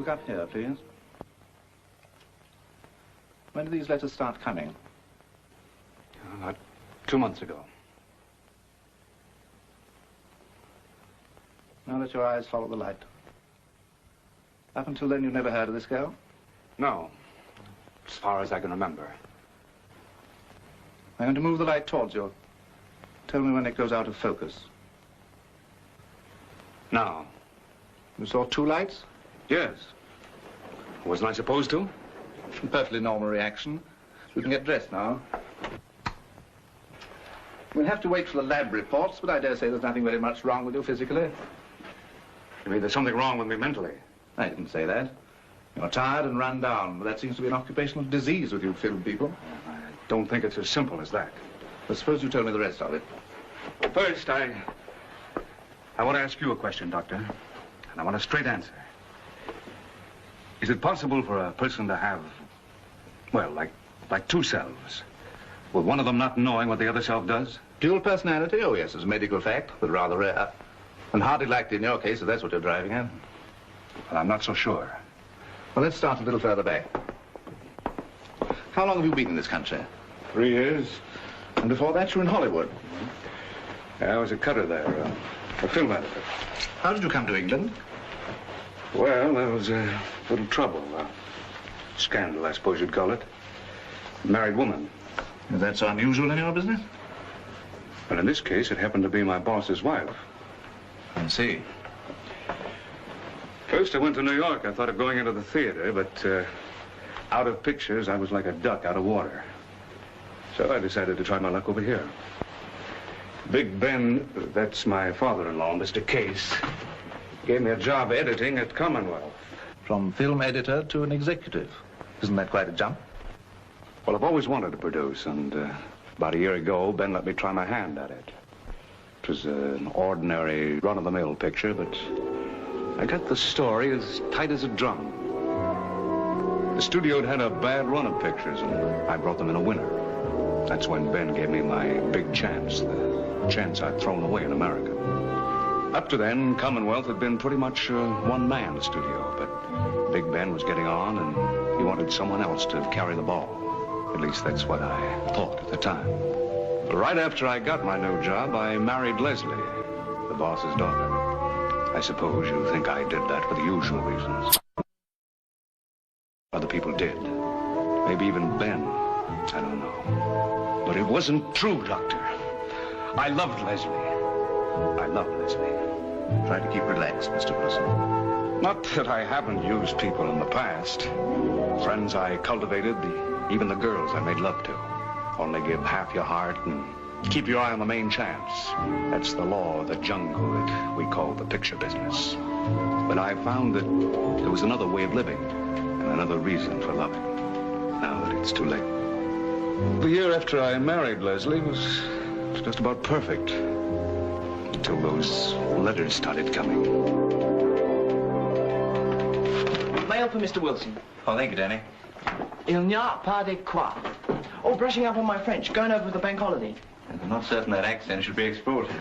Look up here, please. When did these letters start coming? About 2 months ago. Now let your eyes follow the light. Up until then, you've never heard of this girl? No, as far as I can remember. I'm going to move the light towards you. Tell me when it goes out of focus. Now. You saw 2 lights? Yes. Wasn't I supposed to? Perfectly normal reaction. We can get dressed now. We'll have to wait for the lab reports, but I dare say there's nothing very much wrong with you physically. You mean there's something wrong with me mentally? I didn't say that. You're tired and run down, but that seems to be an occupational disease with you film people. I don't think it's as simple as that. But suppose you tell me the rest of it. First, I want to ask you a question, Doctor, and I want a straight answer. Is it possible for a person to have, well, like 2 selves, with one of them not knowing what the other self does? Dual personality? Oh, yes, it's a medical fact, but rather rare. And hardly likely in your case, if that's what you're driving at. Well, I'm not so sure. Well, let's start a little further back. How long have you been in this country? 3 years. And before that, you were in Hollywood. Yeah, I was a cutter there, a film editor. How did you come to England? Well, there was a little trouble, scandal, I suppose you'd call it. Married woman. Is that so unusual in your business? But in this case, it happened to be my boss's wife. I see. First, I went to New York. I thought of going into the theater, but out of pictures, I was like a duck out of water. So I decided to try my luck over here. Big Ben, that's my father-in-law, Mr. Case, gave me a job editing at Commonwealth. From film editor to an executive. Isn't that quite a jump? Well, I've always wanted to produce, and about a year ago, Ben let me try my hand at it. It was an ordinary, run-of-the-mill picture, but I got the story as tight as a drum. The studio had had a bad run of pictures, and I brought them in a winner. That's when Ben gave me my big chance, the chance I'd thrown away in America. Up to then, Commonwealth had been pretty much a one-man studio, but Big Ben was getting on, and he wanted someone else to carry the ball. At least that's what I thought at the time. But right after I got my new job, I married Leslie, the boss's daughter. I suppose you think I did that for the usual reasons. Other people did. Maybe even Ben. I don't know. But it wasn't true, Doctor. I loved Leslie. I love Leslie. Try to keep relaxed, Mr. Wilson. Not that I haven't used people in the past. Friends I cultivated, even the girls I made love to. Only give half your heart and keep your eye on the main chance. That's the law of the jungle that we call the picture business. But I found that there was another way of living and another reason for loving. Now that it's too late. The year after I married Leslie was just about perfect. Until those letters started coming. Mail for Mr. Wilson. Oh, thank you, Danny. Il n'y a pas de quoi. Oh, brushing up on my French. Going over the bank holiday. I'm not certain that accent should be exported.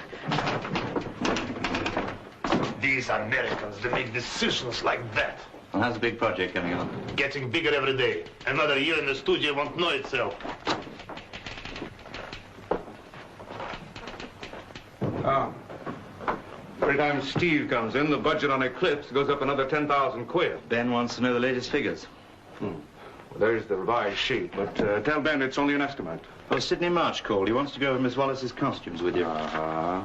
These are Americans. They make decisions like that. Well, how's the big project coming on? Getting bigger every day. Another year in the studio won't know itself. Every time Steve comes in, the budget on Eclipse goes up another 10,000 quid. Ben wants to know the latest figures. Well, there's the revised sheet, but tell Ben it's only an estimate. Oh, Sidney March called. He wants to go over Miss Wallace's costumes with you. Uh-huh.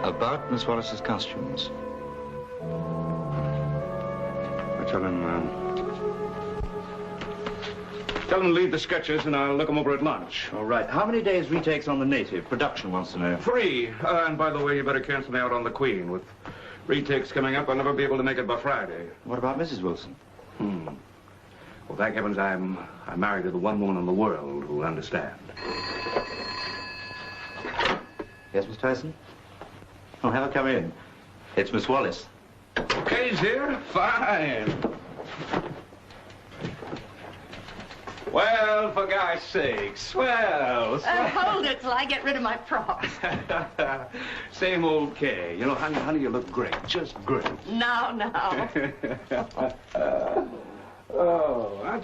About Miss Wallace's costumes. Tell him to leave the sketches and I'll look them over at lunch. All right. How many days retakes on the native? Production wants to know. 3. And by the way, you better cancel me out on the Queen. With retakes coming up, I'll never be able to make it by Friday. What about Mrs. Wilson? Well, thank heavens I'm married to the one woman in the world who'll understand. Yes, Miss Tyson? Oh, have her come in. It's Miss Wallace. Kay's here? Fine. Well, for God's sake, swell. Hold it till I get rid of my props. Same old Kay. You know, honey, you look great. Just great. Now. Now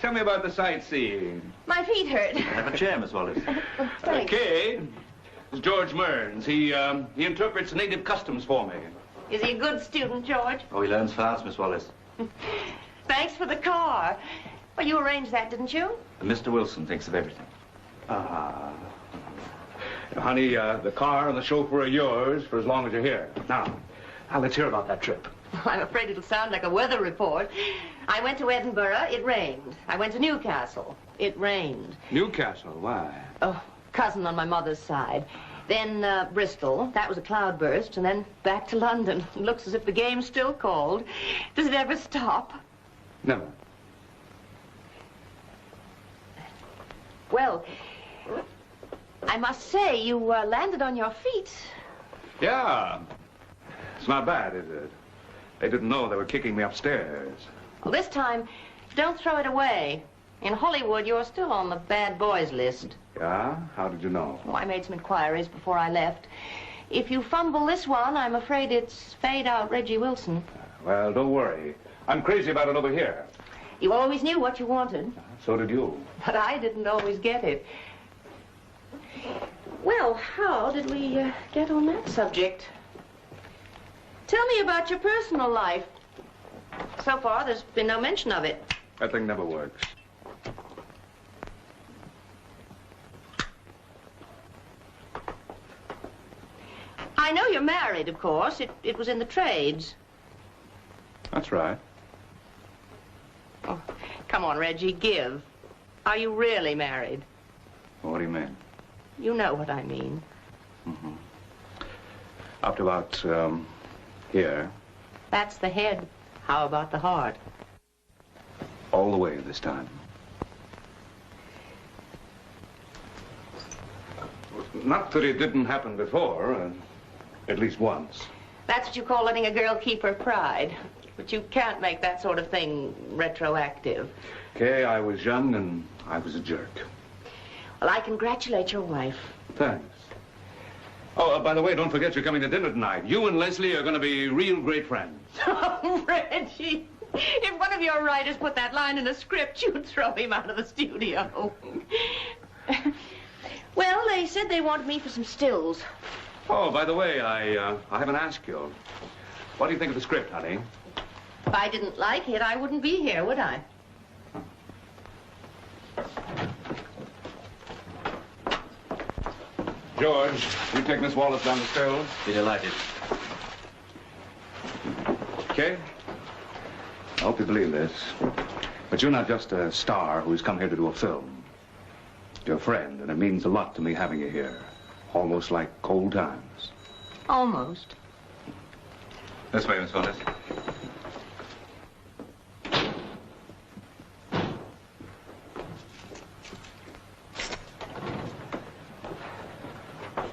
tell me about the sightseeing. My feet hurt. Have a chair, Miss Wallace. Thanks. Kay, it's George Mearns. He interprets native customs for me. Is he a good student, George? Oh, he learns fast, Miss Wallace. Thanks for the car. Well, you arranged that, didn't you? Mr. Wilson thinks of everything. Honey, the car and the chauffeur are yours for as long as you're here. Now, let's hear about that trip. I'm afraid it'll sound like a weather report. I went to Edinburgh, it rained. I went to Newcastle, it rained. Newcastle, why? Oh, cousin on my mother's side. Then Bristol, that was a cloudburst, and then back to London. It looks as if the game's still called. Does it ever stop? Never. Well, I must say, you landed on your feet. Yeah. It's not bad, is it? They didn't know they were kicking me upstairs. Well, this time, don't throw it away. In Hollywood, you're still on the bad boys list. Yeah? How did you know? Oh, I made some inquiries before I left. If you fumble this one, I'm afraid it's fade out Reggie Wilson. Well, don't worry. I'm crazy about it over here. You always knew what you wanted. So did you. But I didn't always get it. Well, how did we get on that subject? Tell me about your personal life. So far, there's been no mention of it. That thing never works. I know you're married, of course. It was in the trades. That's right. Oh, come on, Reggie, give. Are you really married? What do you mean? You know what I mean. Mm-hmm. Up to about, here. That's the head. How about the heart? All the way this time. Not that it didn't happen before, at least once. That's what you call letting a girl keep her pride. But you can't make that sort of thing retroactive. Kay, I was young and I was a jerk. Well, I congratulate your wife. Thanks. Oh, by the way, don't forget you're coming to dinner tonight. You and Leslie are going to be real great friends. Oh, Reggie, if one of your writers put that line in a script, you'd throw him out of the studio. Well, they said they wanted me for some stills. Oh, by the way, I haven't asked you. What do you think of the script, honey? If I didn't like it, I wouldn't be here, would I? George, you take Miss Wallace down the stairs. Be delighted. Okay? I hope you believe this, but you're not just a star who's come here to do a film. You're a friend, and it means a lot to me having you here. Almost like old times. Almost. This way, Miss Wallace.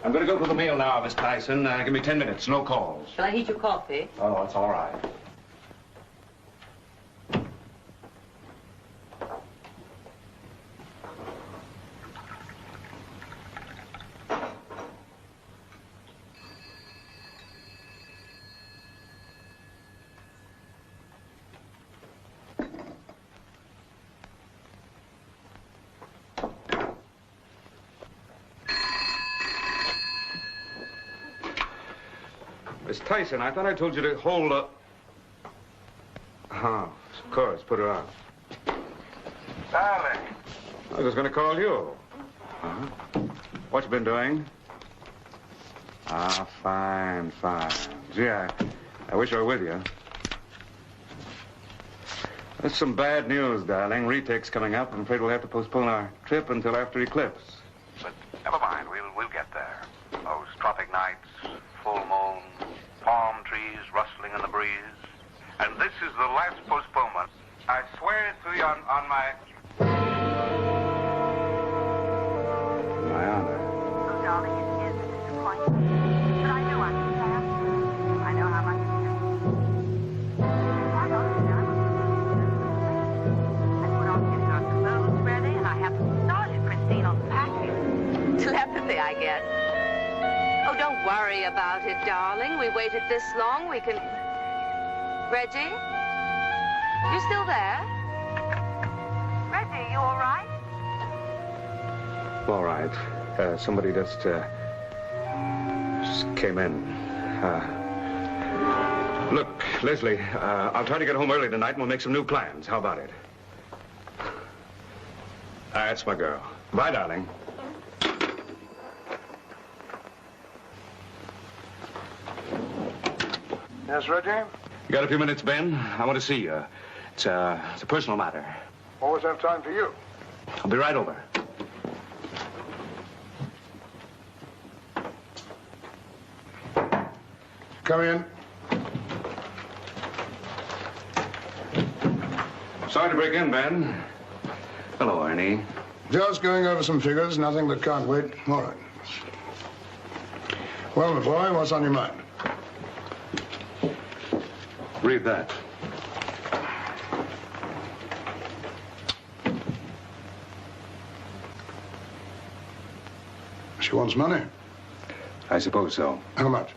I'm going to go for the meal now, Miss Tyson. Give me 10 minutes, no calls. Shall I heat your coffee? Oh, it's all right. Miss Tyson, I thought I told you to hold up. Oh, of course, put her on. Darling. I was just going to call you. Huh? What you been doing? Ah, fine, fine. Gee, I wish I were with you. There's some bad news, darling. Retake's coming up. I'm afraid we'll have to postpone our trip until after eclipse. But never mind, we'll get there. Those tropic nights, full moon, palm trees rustling in the breeze. And this is the last postponement. I swear it to you on my... My honor. Oh, darling, it is a disappointment. But I do understand. I know how much it is. Quite honestly, I was and put on getting our clothes ready, and I have worry about it, darling. We waited this long. We can... Reggie? You still there? Reggie, you all right? All right. Somebody just came in. Look, Leslie, I'll try to get home early tonight and we'll make some new plans. How about it? That's my girl. Bye, darling. Yes, Reggie? You got a few minutes, Ben? I want to see you. It's a personal matter. Always have time for you. I'll be right over. Come in. Sorry to break in, Ben. Hello, Ernie. Just going over some figures, nothing that can't wait. All right. Well, my boy, what's on your mind? Read that. She wants money. I suppose so. How much?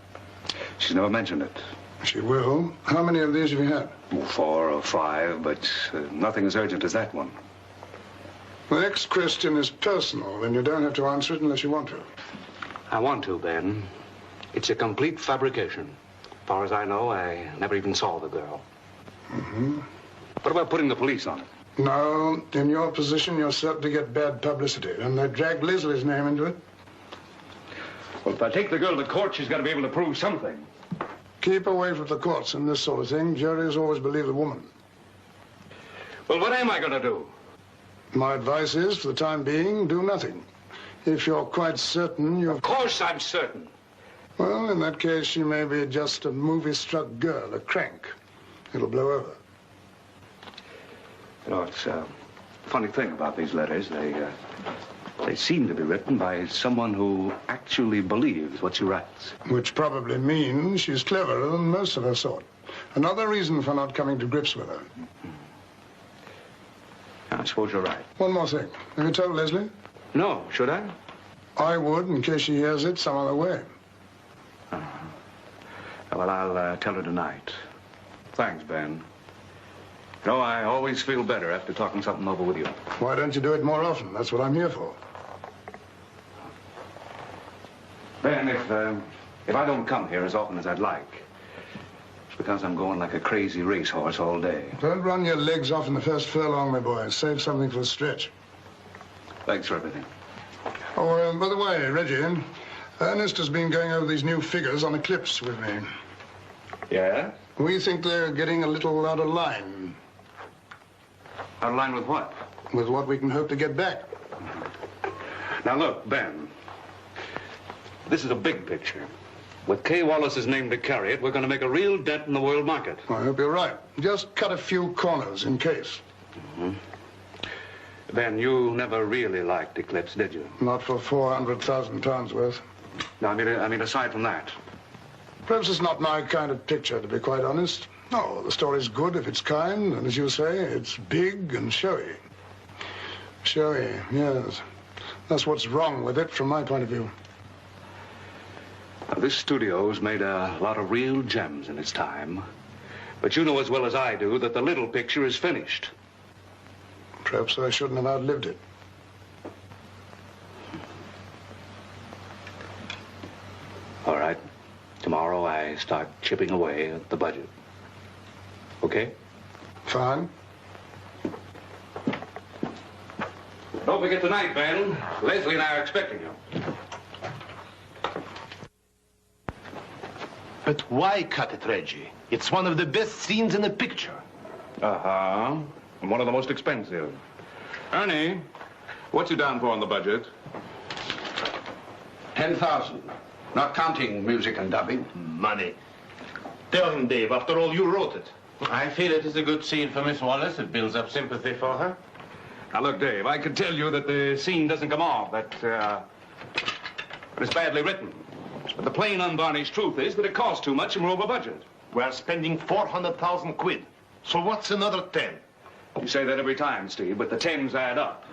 She's never mentioned it. She will. How many of these have you had? 4 or 5, but nothing as urgent as that one. The next question is personal, and you don't have to answer it unless you want to. I want to, Ben. It's a complete fabrication. As far as I know, I never even saw the girl. Mm-hmm. What about putting the police on it? No, in your position, you're certain to get bad publicity, and they drag Leslie's name into it. Well, if I take the girl to court, she's got to be able to prove something. Keep away from the courts and this sort of thing. Juries always believe the woman. Well, what am I going to do? My advice is, for the time being, do nothing. If you're quite certain you've... Of course I'm certain. Well, in that case, she may be just a movie-struck girl, a crank. It'll blow over. You know, it's a funny thing about these letters. They seem to be written by someone who actually believes what she writes. Which probably means she's cleverer than most of her sort. Another reason for not coming to grips with her. I suppose you're right. One more thing. Have you told Leslie? No, should I? I would, in case she hears it some other way. Well, I'll tell her tonight. Thanks, Ben. You know, I always feel better after talking something over with you. Why don't you do it more often? That's what I'm here for. Ben, if I don't come here as often as I'd like, it's because I'm going like a crazy racehorse all day. Don't run your legs off in the first furlong, my boy. Save something for the stretch. Thanks for everything. Oh, by the way, Reggie, Ernest has been going over these new figures on Eclipse with me. Yeah? We think they're getting a little out of line. Out of line with what? With what we can hope to get back. Now, look, Ben. This is a big picture. With Kay Wallace's name to carry it, we're going to make a real dent in the world market. I hope you're right. Just cut a few corners in case. Mm-hmm. Ben, you never really liked Eclipse, did you? Not for £400,000 worth. No, I mean, aside from that. Perhaps it's not my kind of picture, to be quite honest. No, the story's good if it's kind, and as you say, it's big and showy. Showy, yes. That's what's wrong with it from my point of view. Now, this studio's made a lot of real gems in its time. But you know as well as I do that the little picture is finished. Perhaps I shouldn't have outlived it. All right. Tomorrow I start chipping away at the budget. Okay? Fine. Don't forget tonight, Ben. Leslie and I are expecting you. But why cut it, Reggie? It's one of the best scenes in the picture. Uh-huh. And one of the most expensive. Ernie, what's you down for on the budget? 10,000. Not counting music and dubbing. Money. Tell him, Dave, after all, you wrote it. I feel it is a good scene for Miss Wallace. It builds up sympathy for her. Now, look, Dave, I could tell you that the scene doesn't come off, that it's badly written. But the plain, unvarnished truth is that it costs too much and we're over budget. We're spending 400,000 quid. So what's another 10? You say that every time, Steve, but the 10s add up.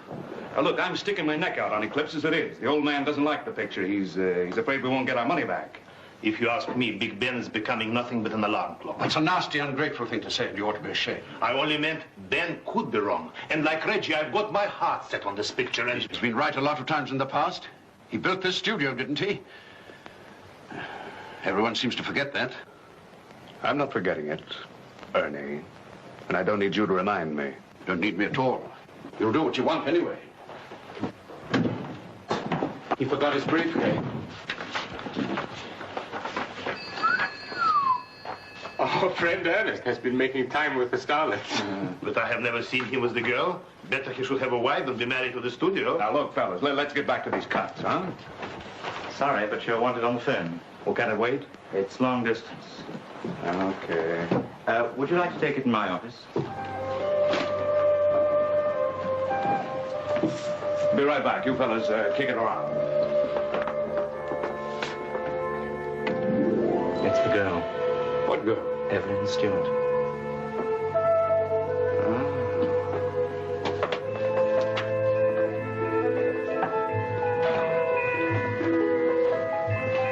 Now, look, I'm sticking my neck out on Eclipse as it is. The old man doesn't like the picture. He's afraid we won't get our money back. If you ask me, Big Ben is becoming nothing but an alarm clock. That's a nasty, ungrateful thing to say, and you ought to be ashamed. I only meant Ben could be wrong. And like Reggie, I've got my heart set on this picture, and... He's been right a lot of times in the past. He built this studio, didn't he? Everyone seems to forget that. I'm not forgetting it, Ernie. And I don't need you to remind me. You don't need me at all. You'll do what you want anyway. He forgot his briefcase. Our friend Ernest has been making time with the starlets. But I have never seen him with the girl. Better he should have a wife than be married to the studio. Now, look, fellas, let's get back to these cuts, huh? Sorry, but you're wanted on the phone. Well, can it wait? It's long distance. Okay. Would you like to take it in my office? Be right back. You fellas kick it around. It's the girl. What girl? Evelyn Stewart.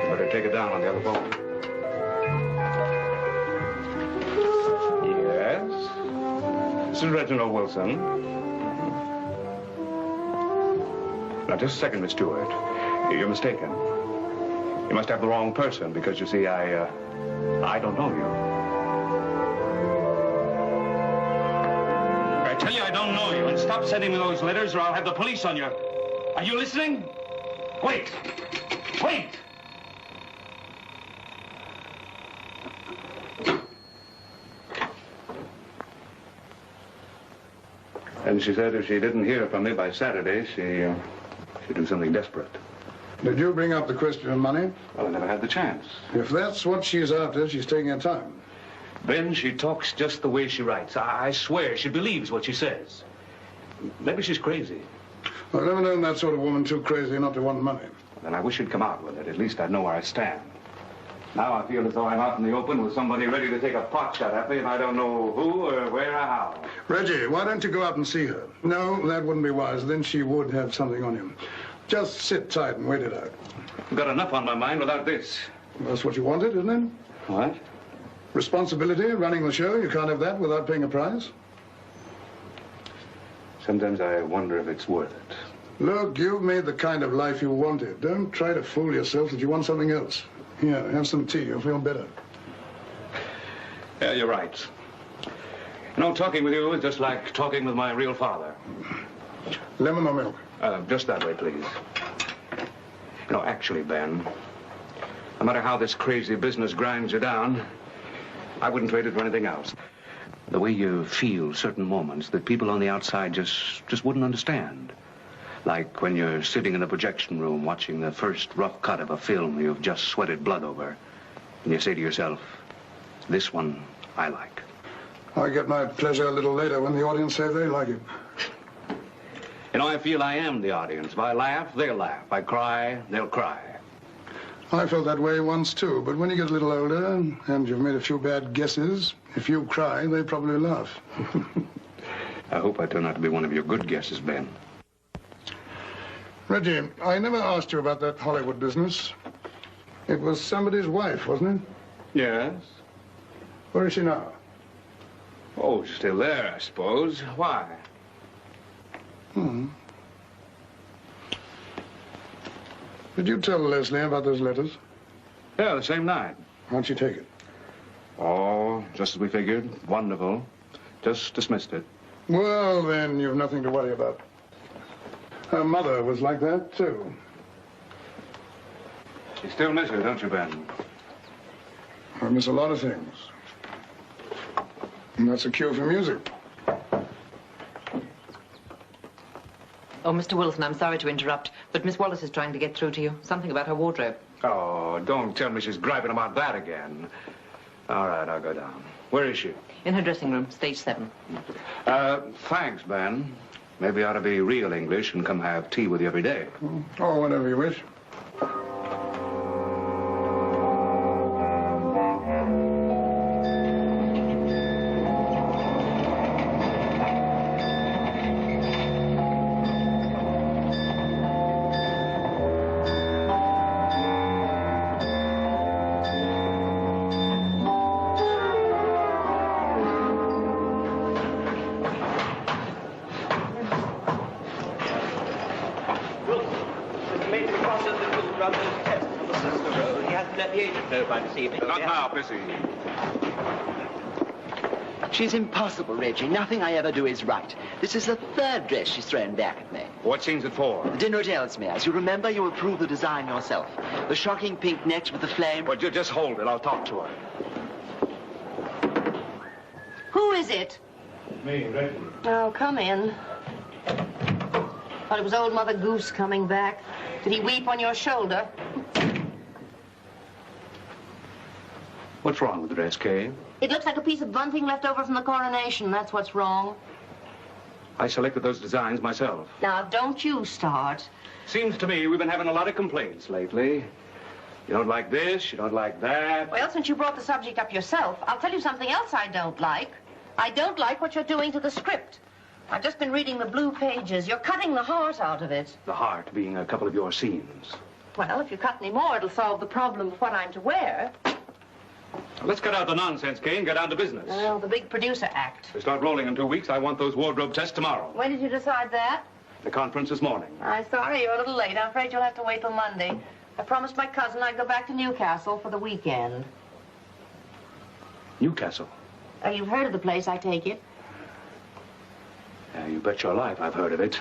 Better take it down on the other phone. Yes? This is Reginald Wilson. Now, just a second, Miss Stewart. You're mistaken. You must have the wrong person, because, you see, I don't know you. I tell you I don't know you, and stop sending me those letters or I'll have the police on you. Are you listening? Wait! Wait! And she said if she didn't hear from me by Saturday, she'd do something desperate. Did you bring up the question of money? Well, I never had the chance. If that's what she's after, she's taking her time. Ben, she talks just the way she writes. I swear she believes what she says. Maybe she's crazy. I've never known that sort of woman too crazy not to want money. Then I wish she'd come out with it. At least I'd know where I stand. Now I feel as though I'm out in the open with somebody ready to take a pot shot at me, and I don't know who or where or how. Reggie, why don't you go out and see her? No, that wouldn't be wise. Then she would have something on you. Just sit tight and wait it out. I've got enough on my mind without this. That's what you wanted, isn't it? What? Responsibility, running the show. You can't have that without paying a price. Sometimes I wonder if it's worth it. Look, you've made the kind of life you wanted. Don't try to fool yourself that you want something else. Here, have some tea. You'll feel better. Yeah, you're right. You know, talking with you is just like talking with my real father. Lemon or milk? Just that way, please. You know, actually, Ben, no matter how this crazy business grinds you down, I wouldn't trade it for anything else. The way you feel certain moments that people on the outside just wouldn't understand. Like when you're sitting in a projection room watching the first rough cut of a film you've just sweated blood over, and you say to yourself, this one I like. I get my pleasure a little later when the audience say they like it. You know, I feel I am the audience. If I laugh, they'll laugh. If I cry, they'll cry. I felt that way once, too. But when you get a little older and you've made a few bad guesses, if you cry, they probably laugh. I hope I turn out to be one of your good guesses, Ben. Reggie, I never asked you about that Hollywood business. It was somebody's wife, wasn't it? Yes. Where is she now? Oh, she's still there, I suppose. Why? Did you tell Leslie about those letters? Yeah, the same night. How'd she take it? Oh, just as we figured. Wonderful. Just dismissed it. Well, then you've nothing to worry about. Her mother was like that, too. You still miss her, don't you, Ben? I miss a lot of things. And that's a cue for music. Oh, Mr. Wilson, I'm sorry to interrupt, but Miss Wallace is trying to get through to you. Something about her wardrobe. Oh, don't tell me she's griping about that again. All right, I'll go down. Where is she? In her dressing room, stage 7. Thanks, Ben. Maybe I ought to be real English and come have tea with you every day. Oh, whenever you wish. run those tests on the sister road. He hasn't let the agent know by this evening. Not now, busy. She's impossible, Reggie. Nothing I ever do is right. This is the third dress she's thrown back at me. What seems it for? The dinner at Ellesmere's. You remember, you approved the design yourself. The shocking pink necks with the flame. Well, just hold it. I'll talk to her. Who is it? Me, Reggie. Oh, come in. Thought it was old Mother Goose coming back. Did he weep on your shoulder? What's wrong with the dress, Kay? It looks like a piece of bunting left over from the coronation. That's what's wrong. I selected those designs myself. Now, don't you start. Seems to me we've been having a lot of complaints lately. You don't like this, you don't like that. Well, since you brought the subject up yourself, I'll tell you something else I don't like. I don't like what you're doing to the script. I've just been reading the blue pages. You're cutting the heart out of it. The heart being a couple of your scenes. Well, if you cut any more, it'll solve the problem of what I'm to wear. Let's cut out the nonsense, Kay, and get down to business. Well, the big producer act. We start rolling in 2 weeks. I want those wardrobe tests tomorrow. When did you decide that? The conference this morning. I'm sorry you're a little late. I'm afraid you'll have to wait till Monday. I promised my cousin I'd go back to Newcastle for the weekend. Newcastle? You've heard of the place, I take it? You bet your life I've heard of it.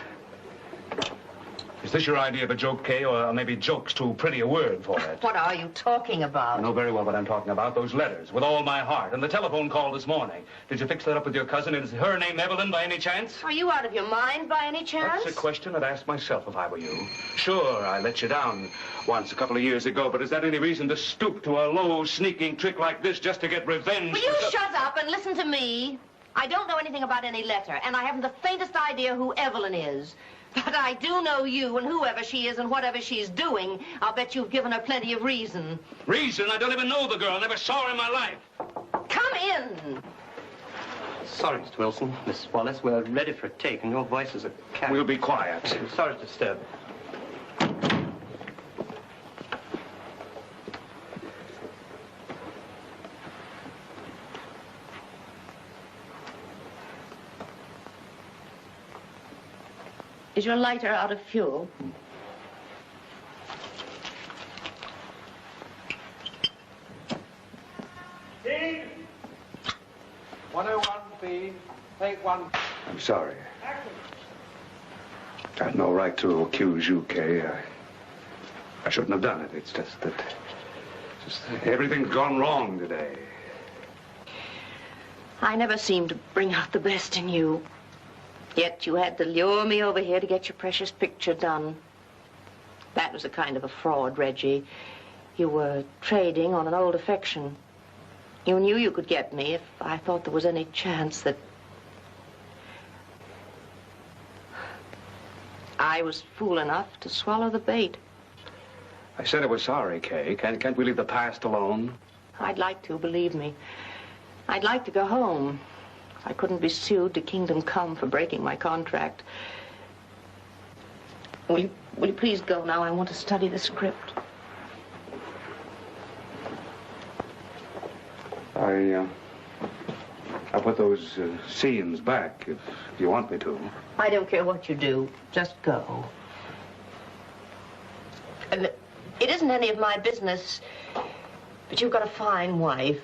Is this your idea of a joke, Kay, or maybe joke's too pretty a word for it? What are you talking about? I know very well what I'm talking about. Those letters, with all my heart, and the telephone call this morning. Did you fix that up with your cousin? Is her name Evelyn by any chance? Are you out of your mind by any chance? That's a question I'd ask myself if I were you. Sure, I let you down once a couple of years ago, but is that any reason to stoop to a low, sneaking trick like this just to get revenge? Will you shut up and listen to me? I don't know anything about any letter, and I haven't the faintest idea who Evelyn is. But I do know you, and whoever she is and whatever she's doing, I'll bet you've given her plenty of reason. Reason? I don't even know the girl. Never saw her in my life. Come in. Sorry, Mr. Wilson. Miss Wallace, we're ready for a take, and your voice is a cat. We'll be quiet. I'm sorry to disturb. Is your lighter out of fuel? Steve! 101, please. Take one. I'm sorry. I had no right to accuse you, Kay. I shouldn't have done it. It's just that everything's gone wrong today. I never seem to bring out the best in you. Yet you had to lure me over here to get your precious picture done. That was a kind of a fraud, Reggie. You were trading on an old affection. You knew you could get me if I thought there was any chance that... I was fool enough to swallow the bait. I said I was sorry, Kay. Can't we leave the past alone? I'd like to, believe me. I'd like to go home. I couldn't be sued to Kingdom Come for breaking my contract. Will you please go now? I want to study the script. I'll put those scenes back if you want me to. I don't care what you do. Just go. And it isn't any of my business, but you've got a fine wife.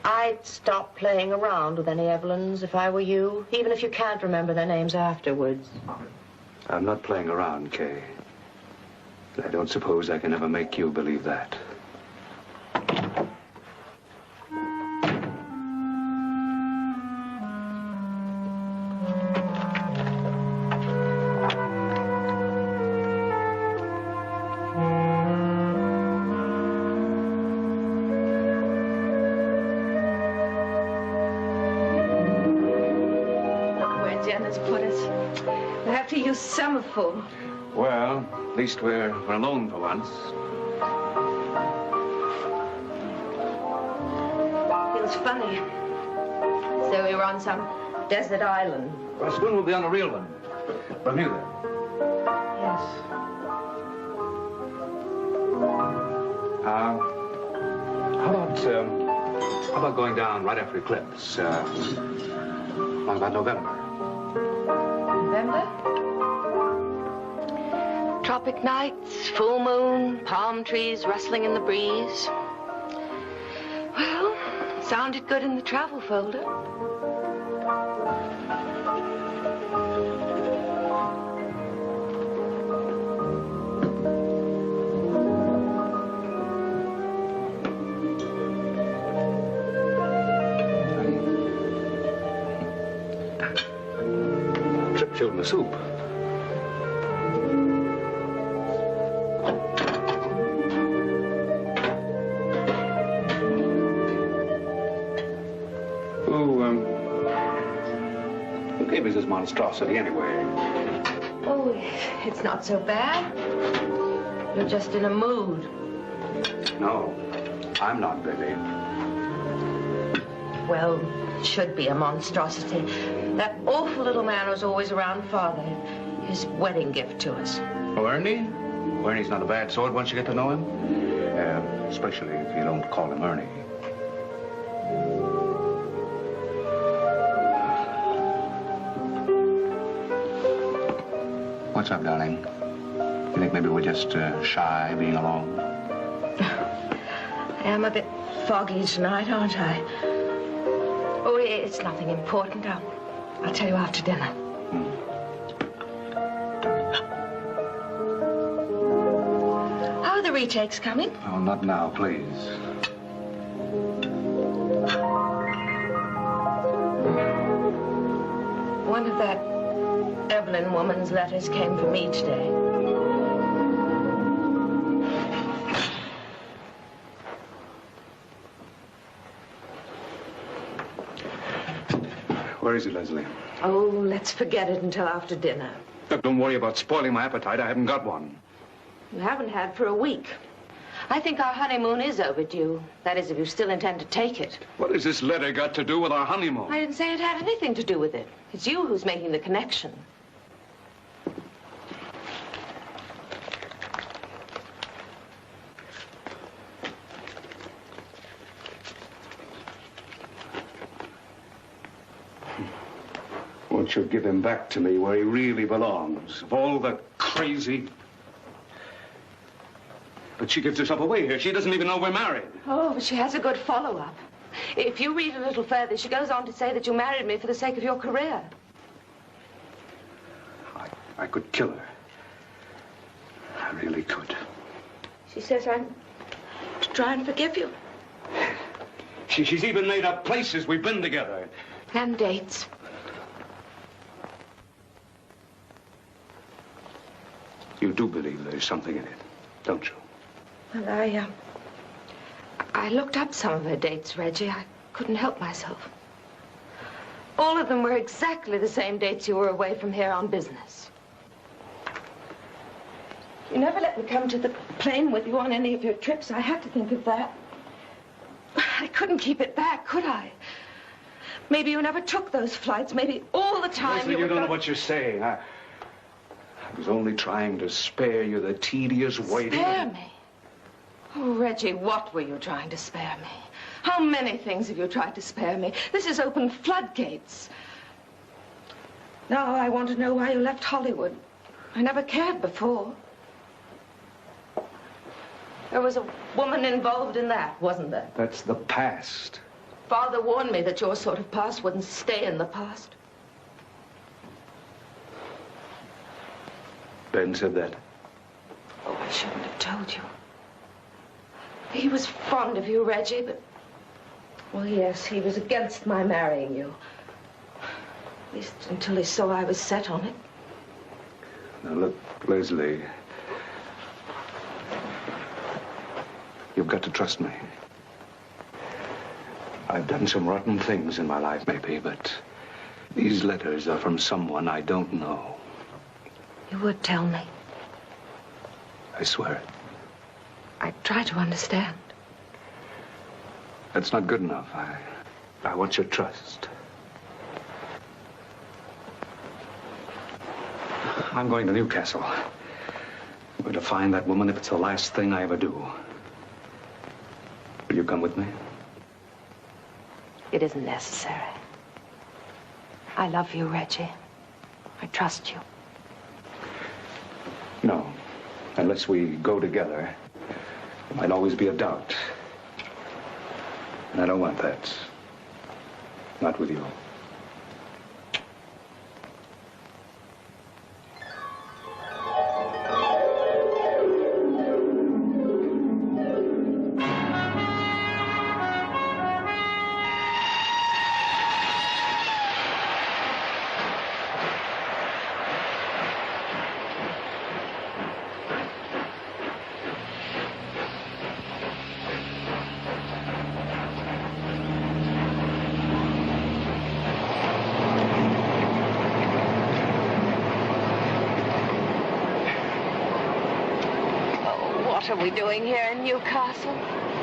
I'd stop playing around with any Evelyns if I were you, even if you can't remember their names afterwards. I'm not playing around, Kay. I don't suppose I can ever make you believe that. Summerful. Well, at least we're alone for once. Feels funny. So we were on some desert island. Well, soon we'll be on a real one. Bermuda. Yes. How about going down right after eclipse? About November. November? tropic nights, full moon, palm trees rustling in the breeze. Well, sounded good in the travel folder. Trip filled my soup. Who gave us this monstrosity anyway? Oh, it's not so bad. You're just in a mood. No, I'm not, Billy. Well, it should be a monstrosity. That awful little man who's always around Father. His wedding gift to us. Oh, Ernie? Ernie's not a bad sort once you get to know him. Especially if you don't call him Ernie. What's up, darling? You think maybe we're just shy being alone? I am a bit foggy tonight, aren't I? Oh, it's nothing important. I'll tell you after dinner. How are the retakes coming? Oh, not now, please. One of that Evelyn woman's letters came for me today. Where is it, Leslie? Oh, let's forget it until after dinner. Look, don't worry about spoiling my appetite. I haven't got one. You haven't had for a week. I think our honeymoon is overdue. That is, if you still intend to take it. What has this letter got to do with our honeymoon? I didn't say it had anything to do with it. It's you who's making the connection. Won't you give him back to me where he really belongs? Of all the crazy... But she gives herself away here. She doesn't even know we're married. Oh, but she has a good follow-up. If you read a little further, she goes on to say that you married me for the sake of your career. I could kill her. I really could. She says I'm to try and forgive you. She's even made up places we've been together. And dates. You do believe there's something in it, don't you? Well, I looked up some of her dates, Reggie. I couldn't help myself. All of them were exactly the same dates you were away from here on business. You never let me come to the plane with you on any of your trips. I had to think of that. I couldn't keep it back, could I? Maybe you never took those flights. Maybe all the time Leslie, you don't know what you're saying. I was only trying to spare you the tedious waiting. Spare me? Oh, Reggie, what were you trying to spare me? How many things have you tried to spare me? This has opened floodgates. Now I want to know why you left Hollywood. I never cared before. There was a woman involved in that, wasn't there? That's the past. Father warned me that your sort of past wouldn't stay in the past. Ben said that. Oh, I shouldn't have told you. He was fond of you, Reggie, but... Well, yes, he was against my marrying you. At least until he saw I was set on it. Now, look, Leslie. You've got to trust me. I've done some rotten things in my life, maybe, but these letters are from someone I don't know. You would tell me. I swear it. I try to understand. That's not good enough. I want your trust. I'm going to Newcastle. I'm going to find that woman if it's the last thing I ever do. Will you come with me? It isn't necessary. I love you, Reggie. I trust you. No. Unless we go together, there might always be a doubt. And I don't want that. Not with you. What are we doing here in Newcastle?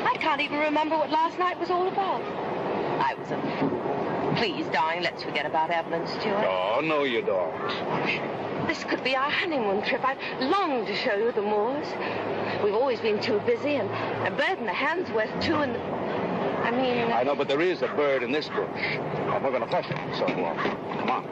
I can't even remember what last night was all about. I was a fool. Please, darling, let's forget about Evelyn Stewart. Oh, no, you don't. This could be our honeymoon trip. I've longed to show you the moors. We've always been too busy, and a bird in the hand's worth two in the... I know, but there is a bird in this bush. I'm not going to touch it, so come on.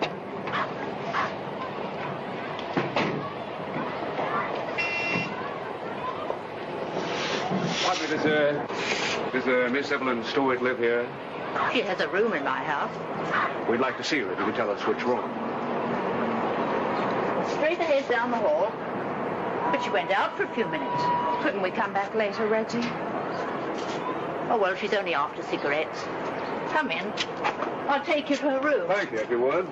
Does Miss Evelyn Stewart live here? She has a room in my house. We'd like to see her if you could tell us which room. Straight ahead down the hall. But she went out for a few minutes. Couldn't we come back later, Reggie? Oh, well, she's only after cigarettes. Come in. I'll take you to her room. Thank you, if you would.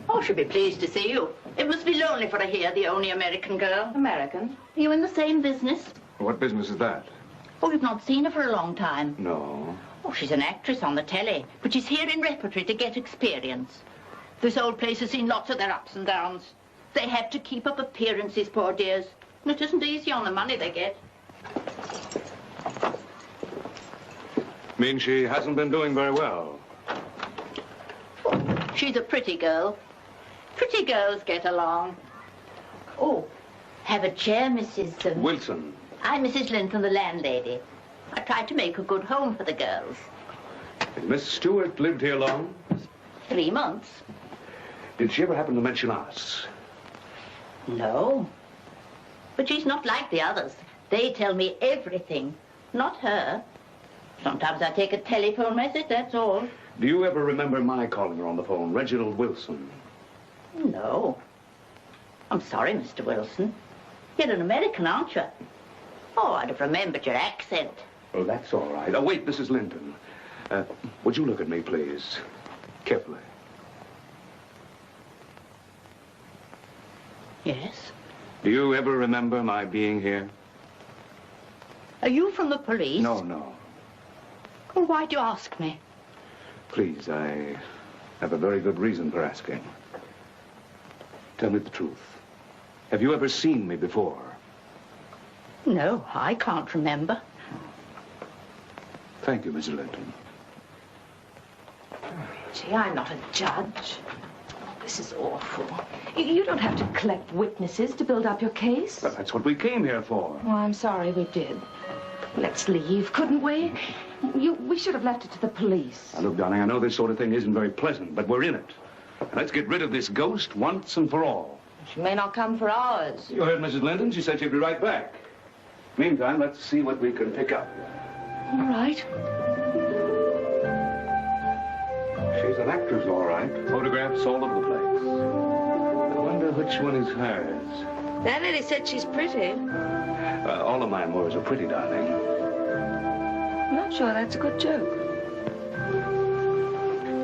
Oh, she'll be pleased to see you. It must be lonely for her here, the only American girl. American? Are you in the same business? What business is that? Oh, you've not seen her for a long time. No. Oh, she's an actress on the telly, but she's here in repertory to get experience. This old place has seen lots of their ups and downs. They have to keep up appearances, poor dears. And it isn't easy on the money they get. Means she hasn't been doing very well. Oh, she's a pretty girl. Pretty girls get along. Oh, have a chair, Mrs. Wilson. I'm Mrs. Linton, the landlady. I tried to make a good home for the girls. Has Miss Stewart lived here long? 3 months. Did she ever happen to mention us? No. But she's not like the others. They tell me everything. Not her. Sometimes I take a telephone message, that's all. Do you ever remember my calling her on the phone, Reginald Wilson? No. I'm sorry, Mr. Wilson. You're an American, aren't you? Oh, I'd have remembered your accent. Oh, that's all right. Oh, wait, Mrs. Linton. Would you look at me, please? Carefully. Yes? Do you ever remember my being here? Are you from the police? No. Well, why'd you ask me? Please, I have a very good reason for asking. Tell me the truth. Have you ever seen me before? No, I can't remember. Thank you, Mrs. Linton. Gee, I'm not a judge. This is awful. You don't have to collect witnesses to build up your case. Well, that's what we came here for. Well, I'm sorry we did. Let's leave, couldn't we? We should have left it to the police. Now, look, darling, I know this sort of thing isn't very pleasant, but we're in it. And let's get rid of this ghost once and for all. She may not come for hours. You heard Mrs. Linton. She said she'd be right back. Meantime, let's see what we can pick up. All right. She's an actress, all right. Photographs all over the place. I wonder which one is hers. That lady said she's pretty. All of my Moors are pretty, darling. I'm not sure that's a good joke.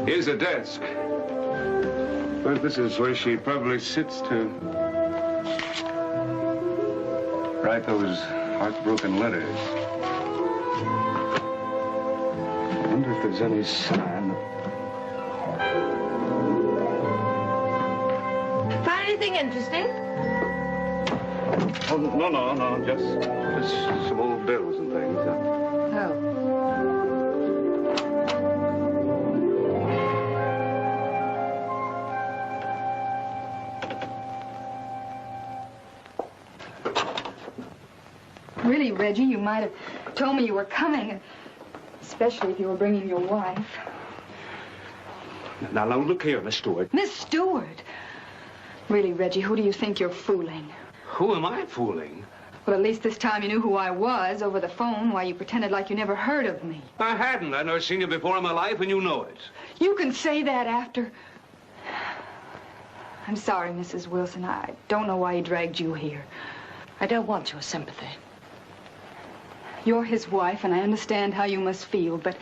Here's a desk. Well, this is where she probably sits to write those heartbroken letters. I wonder if there's any sign. Find anything interesting? Oh, no. Just some old bills and things. Oh. Really, Reggie, you might have told me you were coming, especially if you were bringing your wife. Now, look here, Miss Stewart. Miss Stewart? Really, Reggie, who do you think you're fooling? Who am I fooling? Well, at least this time you knew who I was over the phone while you pretended like you never heard of me. I hadn't. I've never seen you before in my life, and you know it. You can say that after... I'm sorry, Mrs. Wilson. I don't know why he dragged you here. I don't want your sympathy. You're his wife, and I understand how you must feel, but...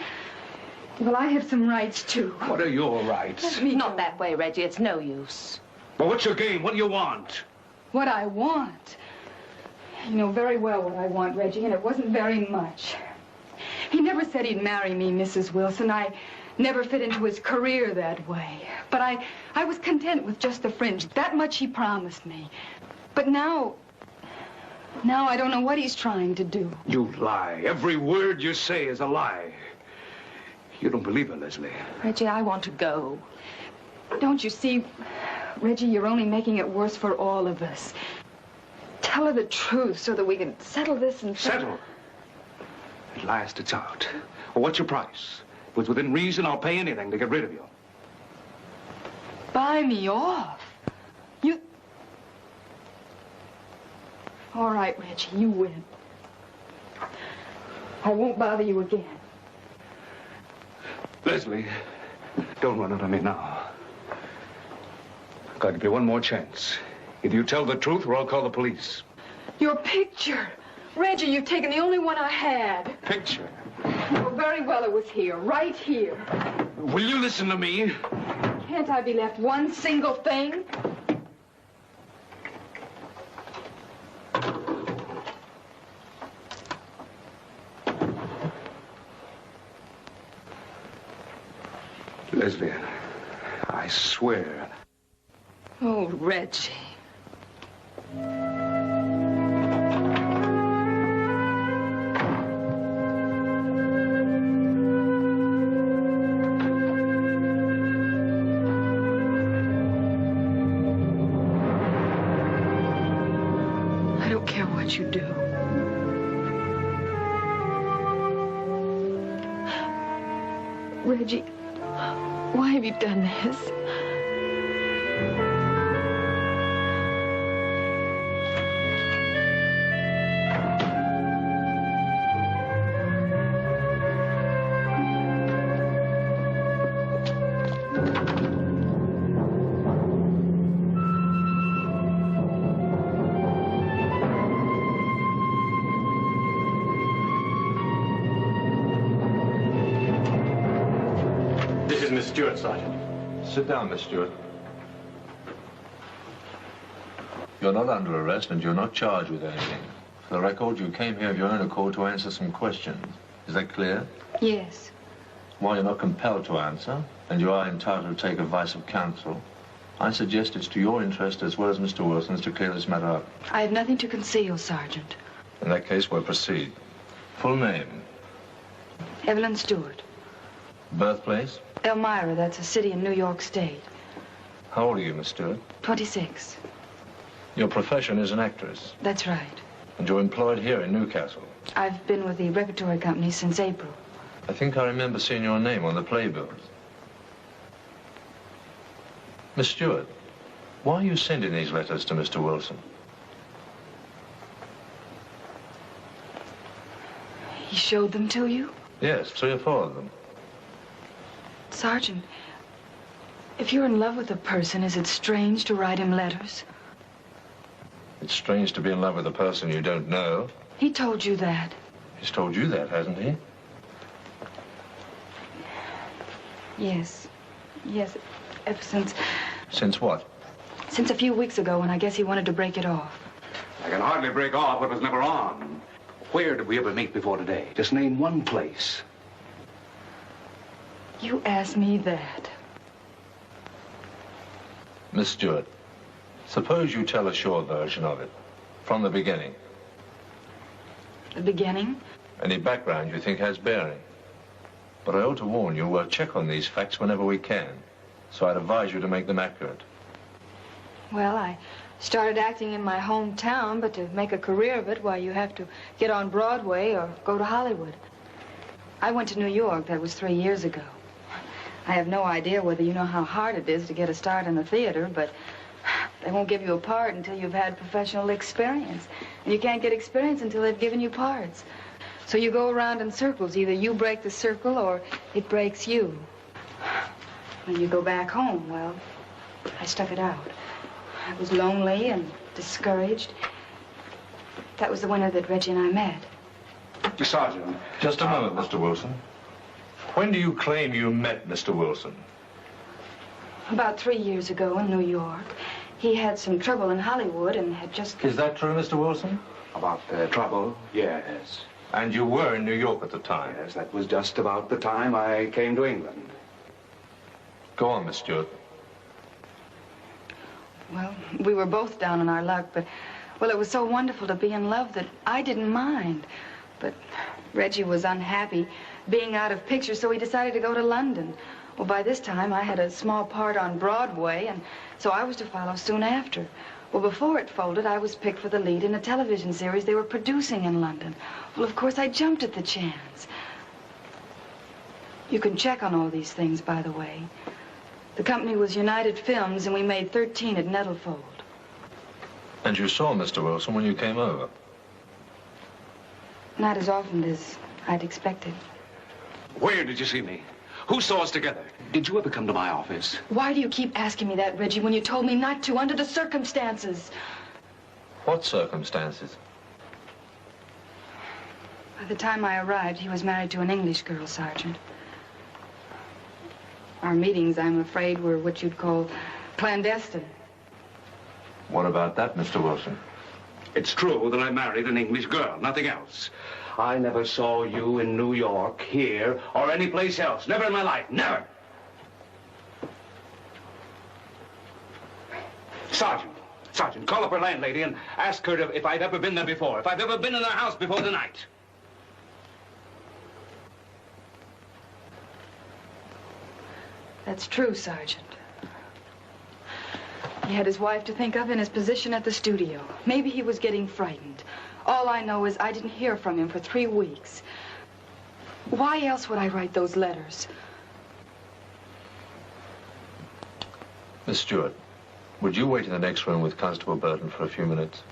Well, I have some rights, too. What are your rights? Not that way, Reggie. It's no use. Well, what's your game? What do you want? What I want? You know very well what I want, Reggie, and it wasn't very much. He never said he'd marry me, Mrs. Wilson. I never fit into his career that way. But I was content with just the fringe. That much he promised me. But now I don't know what he's trying to do. You lie. Every word you say is a lie. You don't believe it, Leslie. Reggie, I want to go. Don't you see, Reggie, you're only making it worse for all of us. Tell her the truth so that we can settle this and... Settle? At last it's out. Well, what's your price? If it's within reason, I'll pay anything to get rid of you. Buy me off? You... All right, Reggie, you win. I won't bother you again. Leslie, don't run into me now. I've got to give you one more chance. Either you tell the truth or I'll call the police. Your picture. Reggie, you've taken the only one I had. Picture? Oh, very well, it was here, right here. Will you listen to me? Can't I be left one single thing? Leslie, I swear. Oh, Reggie. I don't care what you do. Reggie, why have you done this? This is Miss Stewart, Sergeant. Sit down, Miss Stewart. You're not under arrest and you're not charged with anything. For the record, you came here of your own accord to answer some questions. Is that clear? Yes. While you're not compelled to answer, and you are entitled to take advice of counsel, I suggest it's to your interest as well as Mr. Wilson's to clear this matter up. I have nothing to conceal, Sergeant. In that case, we'll proceed. Full name? Evelyn Stewart. Birthplace? Elmira, that's a city in New York State. How old are you, Miss Stewart? 26. Your profession is an actress. That's right. And you're employed here in Newcastle. I've been with the repertory company since April. I think I remember seeing your name on the playbills. Miss Stewart, why are you sending these letters to Mr. Wilson? He showed them to you? Yes, 3 or 4 of them. Sergeant, if you're in love with a person, is it strange to write him letters? It's strange to be in love with a person you don't know. He told you that. He's told you that, hasn't he? Yes. Yes, ever since... Since what? Since a few weeks ago, when I guess he wanted to break it off. I can hardly break off what was never on. Where did we ever meet before today? Just name one place. You asked me that. Miss Stewart, suppose you tell us your version of it, from the beginning. The beginning? Any background you think has bearing. But I ought to warn you, we'll check on these facts whenever we can. So I'd advise you to make them accurate. Well, I started acting in my hometown, but to make a career of it, why, you have to get on Broadway or go to Hollywood. I went to New York. That was 3 years ago. I have no idea whether you know how hard it is to get a start in the theater, but they won't give you a part until you've had professional experience. And you can't get experience until they've given you parts. So you go around in circles. Either you break the circle or it breaks you. When you go back home, well, I stuck it out. I was lonely and discouraged. That was the winter that Reggie and I met. Sergeant. Just a moment, Mr. Wilson. When do you claim you met Mr. Wilson? About 3 years ago in New York. He had some trouble in Hollywood and had just... Is that true, Mr. Wilson? About trouble? Yes. And you were in New York at the time? Yes, that was just about the time I came to England. Go on, Miss Stewart. Well, we were both down on our luck, but... Well, it was so wonderful to be in love that I didn't mind. But Reggie was unhappy being out of pictures, so he decided to go to London. Well, by this time, I had a small part on Broadway, and so I was to follow soon after. Well, before it folded, I was picked for the lead in a television series they were producing in London. Well, of course, I jumped at the chance. You can check on all these things, by the way. The company was United Films, and we made 13 at Nettlefold. And you saw Mr. Wilson when you came over? Not as often as I'd expected. Where did you see me? Who saw us together? Did you ever come to my office? Why do you keep asking me that, Reggie, when you told me not to under the circumstances? What circumstances? By the time I arrived, he was married to an English girl, Sergeant. Our meetings, I'm afraid, were what you'd call clandestine. What about that, Mr. Wilson? It's true that I married an English girl, nothing else. I never saw you in New York, here, or any place else. Never in my life, never. Sergeant, call up her landlady and ask her if I've ever been there before, if I've ever been in their house before tonight. That's true, Sergeant. He had his wife to think of in his position at the studio. Maybe he was getting frightened. All I know is I didn't hear from him for 3 weeks. Why else would I write those letters? Miss Stewart, would you wait in the next room with Constable Burton for a few minutes?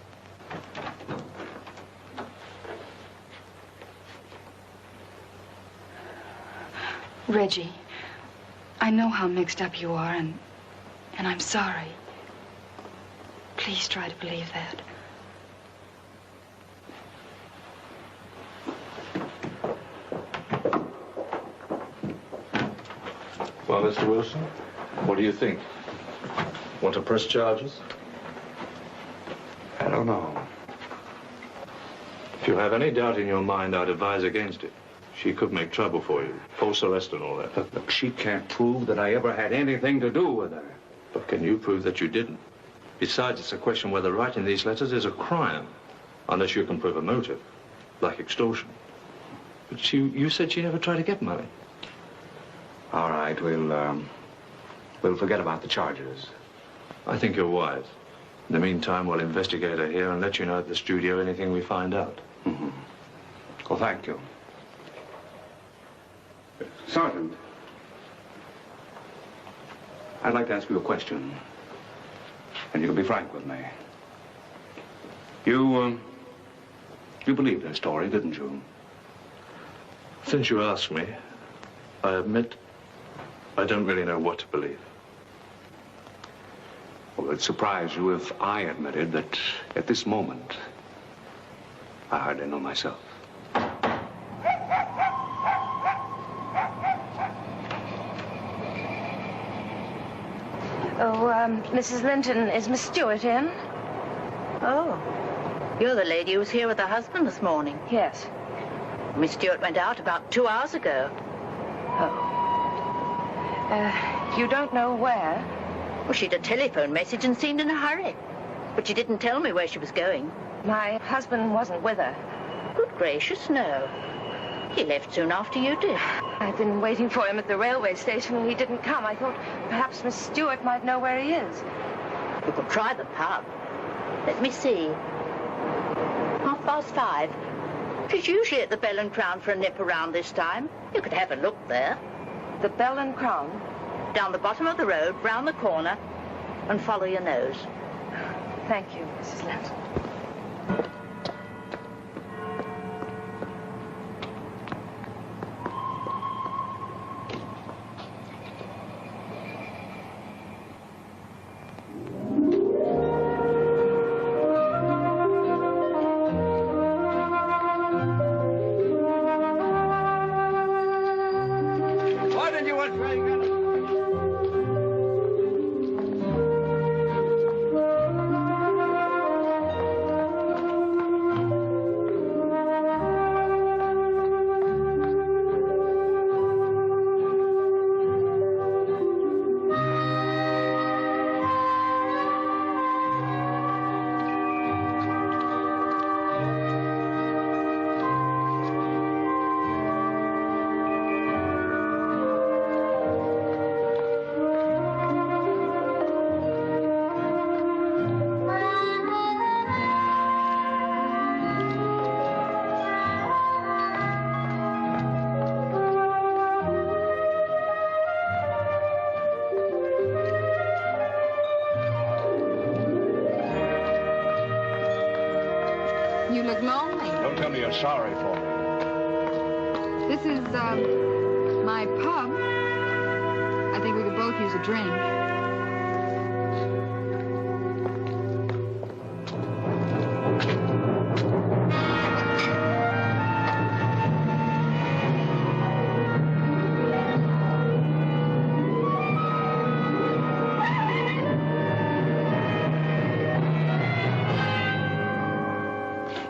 Reggie, I know how mixed up you are, and I'm sorry. Please try to believe that. Well, Mr. Wilson, what do you think? Want to press charges? I don't know. If you have any doubt in your mind, I'd advise against it. She could make trouble for you. False arrest and all that. Look, she can't prove that I ever had anything to do with her. But can you prove that you didn't? Besides, it's a question whether writing these letters is a crime, unless you can prove a motive, like extortion. But you said she never tried to get money. All right, we'll forget about the charges. I think you're wise. In the meantime, we'll investigate her here and let you know at the studio anything we find out. Mm-hmm. Well, thank you. Sergeant, I'd like to ask you a question. And you'll be frank with me. You believed her story, didn't you? Since you asked me, I admit I don't really know what to believe. Well, it'd surprise you if I admitted that at this moment, I hardly know myself. Oh, Mrs. Linton, is Miss Stewart in? Oh, you're the lady who was here with her husband this morning. Yes. Miss Stewart went out about 2 hours ago. Oh. You don't know where? Well, she'd a telephone message and seemed in a hurry. But she didn't tell me where she was going. My husband wasn't with her. Good gracious, no. He left soon after you did. I've been waiting for him at the railway station and he didn't come. I thought perhaps Miss Stewart might know where he is. You could try the pub. Let me see. 5:30. She's usually at the Bell and Crown for a nip around this time. You could have a look there. The Bell and Crown? Down the bottom of the road, round the corner, and follow your nose. Thank you, Mrs. Lent. You look lonely. Don't tell me you're sorry for me. This is, my pub. I think we could both use a drink.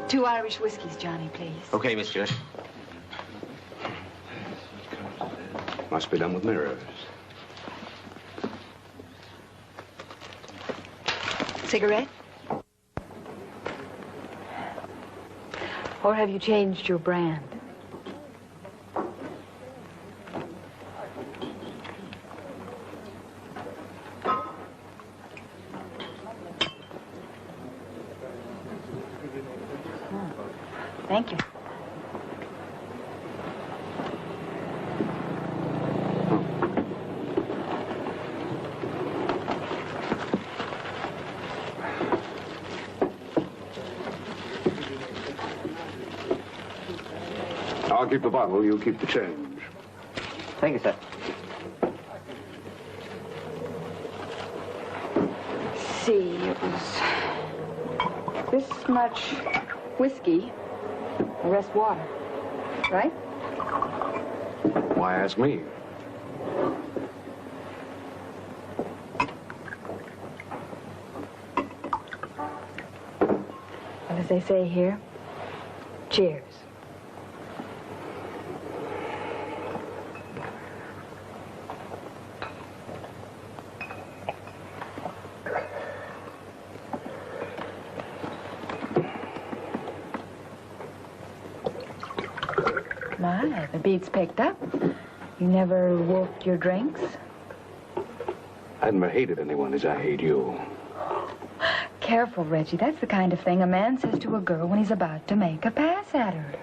Two Irish whiskeys, Johnny, please. Okay, Miss Stewart. Must be done with mirrors. Cigarette? Or have you changed your brand? Thank you. I'll keep the bottle, you keep the change. Thank you, sir. See, it was this much whiskey, the rest water, right? Why ask me? And as they say here, cheers. My, the beat's picked up. You never wolfed your drinks? I never hated anyone as I hate you. Careful, Reggie. That's the kind of thing a man says to a girl when he's about to make a pass at her.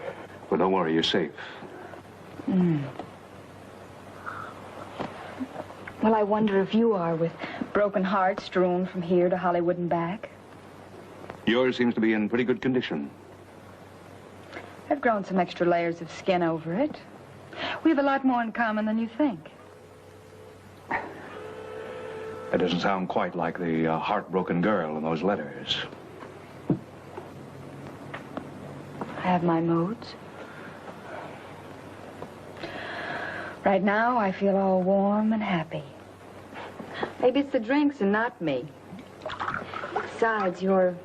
Well, don't worry, you're safe. Well, I wonder if you are, with broken hearts strewn from here to Hollywood and back. Yours seems to be in pretty good condition. I've grown some extra layers of skin over it. We have a lot more in common than you think. That doesn't sound quite like the heartbroken girl in those letters. I have my moods. Right now, I feel all warm and happy. Maybe it's the drinks and not me. Besides, you're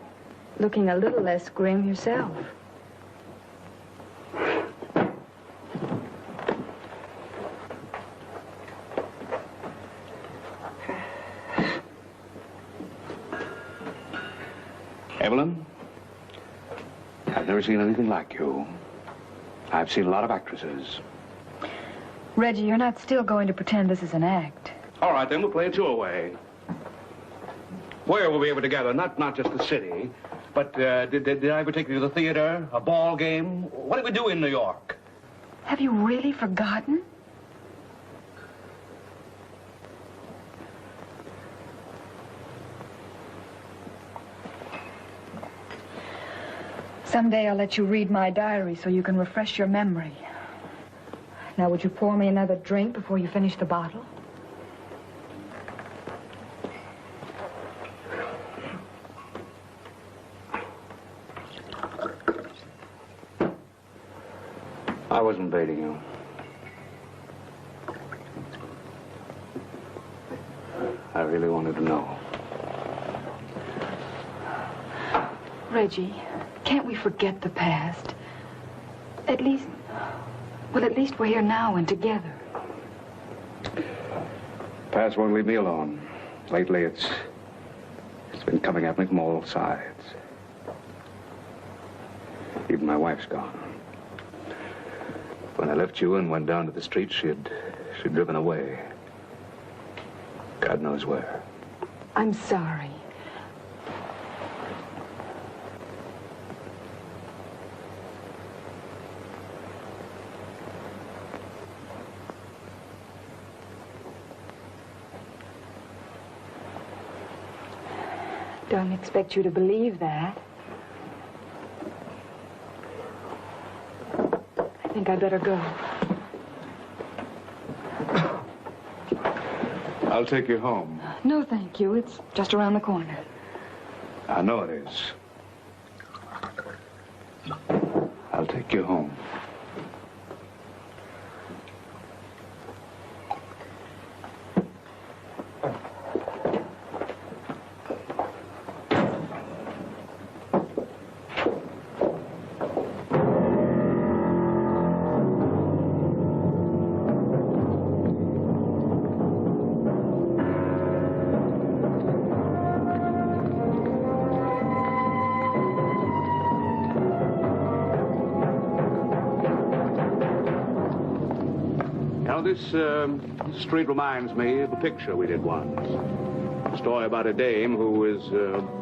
looking a little less grim yourself. Evelyn, I've never seen anything like you. I've seen a lot of actresses. Reggie, you're not still going to pretend this is an act. All right, then we'll play it your way. Where will we ever together? Not just the city, but did I ever take you to the theater, a ball game? What did we do in New York? Have you really forgotten? Someday I'll let you read my diary so you can refresh your memory. Now, would you pour me another drink before you finish the bottle? I wasn't baiting you. I really wanted to know. Reggie, can't we forget the past? At least we're here now and together. Past won't leave me alone. Lately, it's been coming at me from all sides. Even my wife's gone. When I left you and went down to the street, she'd driven away. God knows where. I'm sorry. Don't expect you to believe that. I think I better go. I'll take you home. No, thank you. It's just around the corner. I know it is. I'll take you home. This street reminds me of a picture we did once. A story about a dame who was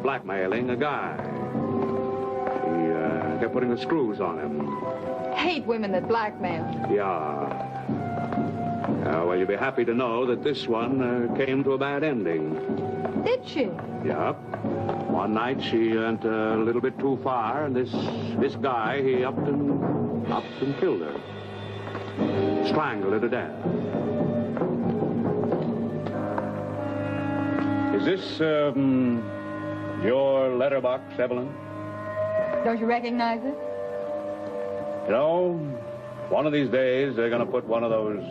blackmailing a guy. He kept putting the screws on him. Hate women that blackmail. Yeah. Well, you'll be happy to know that this one came to a bad ending. Did she? Yeah. One night she went a little bit too far, and this guy, he upped and killed her. Strangled her to death. Is this, your letterbox, Evelyn? Don't you recognize it? You know, one of these days they're going to put one of those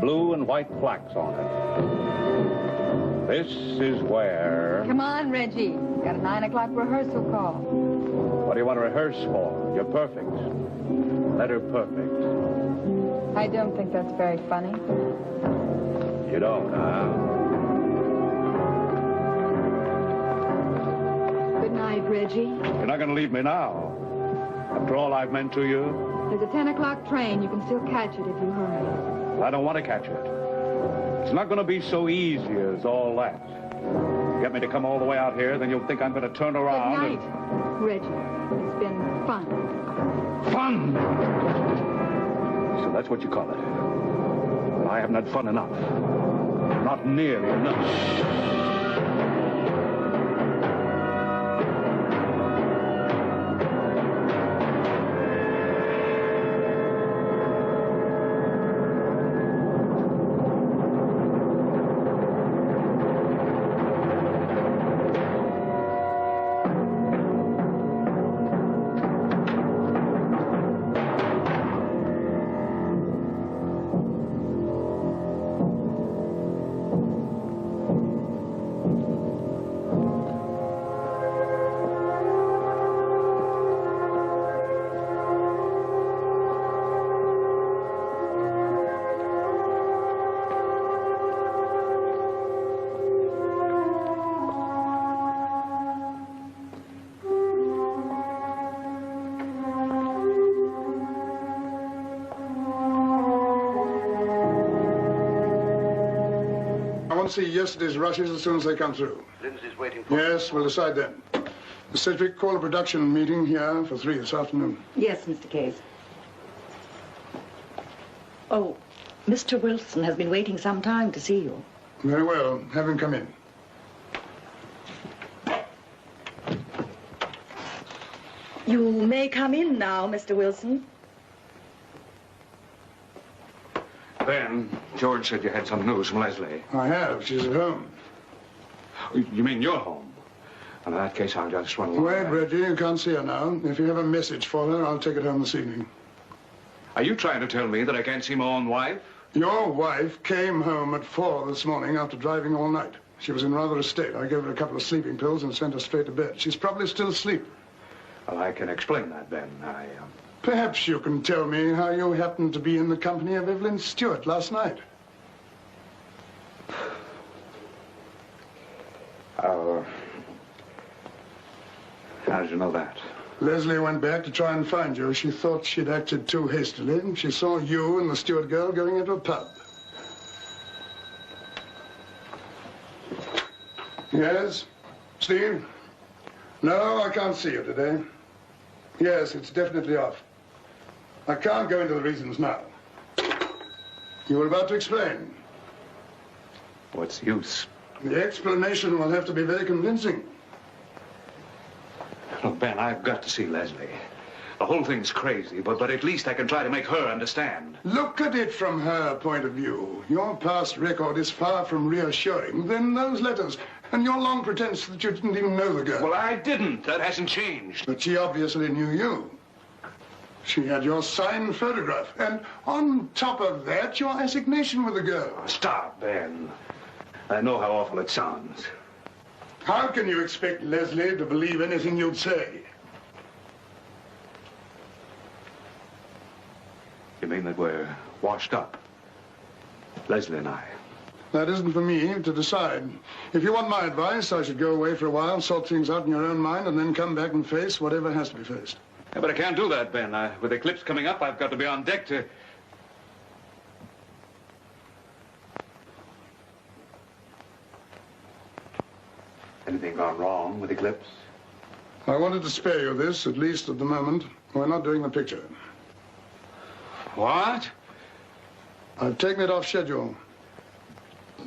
blue and white plaques on it. This is where... Come on, Reggie. Got a 9 o'clock rehearsal call. What do you want to rehearse for? You're perfect. Letter perfect. I don't think that's very funny. You don't, huh? Good night, Reggie. You're not going to leave me now. After all I've meant to you. There's a 10 o'clock train. You can still catch it if you hurry. Well, I don't want to catch it. It's not going to be so easy as all that. Get me to come all the way out here, then you'll think I'm going to turn around. Good night, Reggie. It's been fun. Fun? So that's what you call it. But I haven't had fun enough. Not nearly enough. See yesterday's rushes as soon as they come through. Lindsay's waiting for Yes, we'll decide then. Sedgwick, call a production meeting here for 3 this afternoon. Yes, Mr. Case. Oh, Mr. Wilson has been waiting some time to see you. Very well. Have him come in. You may come in now, Mr. Wilson. Ben, George said you had some news from Leslie. I have. She's at home. You mean you're home? In that case, I'll just run along. Wait, Reggie, you can't see her now. If you have a message for her, I'll take it home this evening. Are you trying to tell me that I can't see my own wife? Your wife came home at 4 this morning after driving all night. She was in rather a state. I gave her a couple of sleeping pills and sent her straight to bed. She's probably still asleep. Well, I can explain that, Ben. Perhaps you can tell me how you happened to be in the company of Evelyn Stewart last night. How did you know that? Leslie went back to try and find you. She thought she'd acted too hastily. She saw you and the Stewart girl going into a pub. Yes? Steve? No, I can't see you today. Yes, it's definitely off. I can't go into the reasons now. You were about to explain. What's the use? The explanation will have to be very convincing. Look, Ben, I've got to see Leslie. The whole thing's crazy, but at least I can try to make her understand. Look at it from her point of view. Your past record is far from reassuring. Then those letters, and your long pretense that you didn't even know the girl. Well, I didn't. That hasn't changed. But she obviously knew you. She had your signed photograph. And on top of that, your assignation with the girl. Stop, Ben. I know how awful it sounds. How can you expect Leslie to believe anything you'd say? You mean that we're washed up? Leslie and I. That isn't for me to decide. If you want my advice, I should go away for a while, sort things out in your own mind, and then come back and face whatever has to be faced. Yeah, but I can't do that, Ben. With eclipse coming up, I've got to be on deck to... Anything gone wrong with eclipse? I wanted to spare you this, at least at the moment. We're not doing the picture. What? I've taken it off schedule.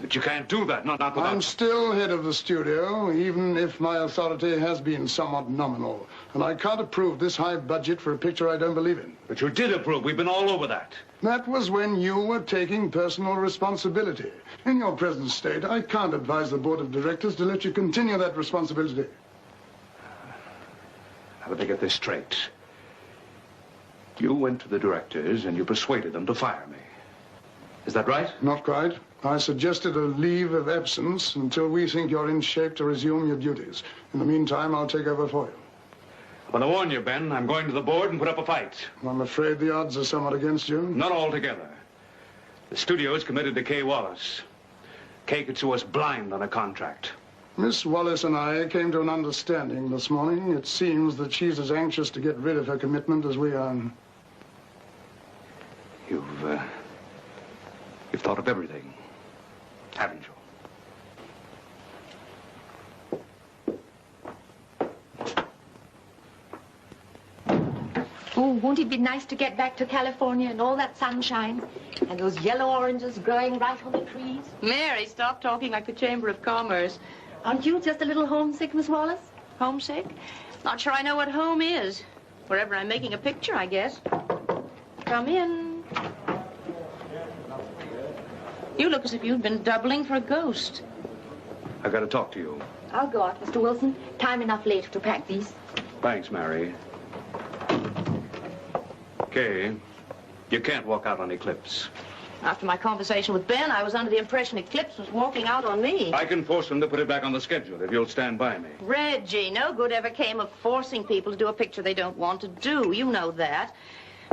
But you can't do that, not without... I'm still head of the studio, even if my authority has been somewhat nominal. And I can't approve this high budget for a picture I don't believe in. But you did approve. We've been all over that. That was when you were taking personal responsibility. In your present state, I can't advise the board of directors to let you continue that responsibility. Now, let me get this straight. You went to the directors and you persuaded them to fire me. Is that right? Not quite. I suggested a leave of absence until we think you're in shape to resume your duties. In the meantime, I'll take over for you. But I warn you, Ben, I'm going to the board and put up a fight. I'm afraid the odds are somewhat against you. Not altogether. The studio is committed to Kay Wallace. Kay could sue us blind on a contract. Miss Wallace and I came to an understanding this morning. It seems that she's as anxious to get rid of her commitment as we are. You've thought of everything, haven't you? Oh, won't it be nice to get back to California and all that sunshine? And those yellow oranges growing right on the trees? Mary, stop talking like the Chamber of Commerce. Aren't you just a little homesick, Miss Wallace? Homesick? Not sure I know what home is. Wherever I'm making a picture, I guess. Come in. You look as if you'd been doubling for a ghost. I've got to talk to you. I'll go out, Mr. Wilson. Time enough later to pack these. Thanks, Mary. Kay, you can't walk out on Eclipse. After my conversation with Ben, I was under the impression Eclipse was walking out on me. I can force them to put it back on the schedule if you'll stand by me. Reggie, no good ever came of forcing people to do a picture they don't want to do. You know that.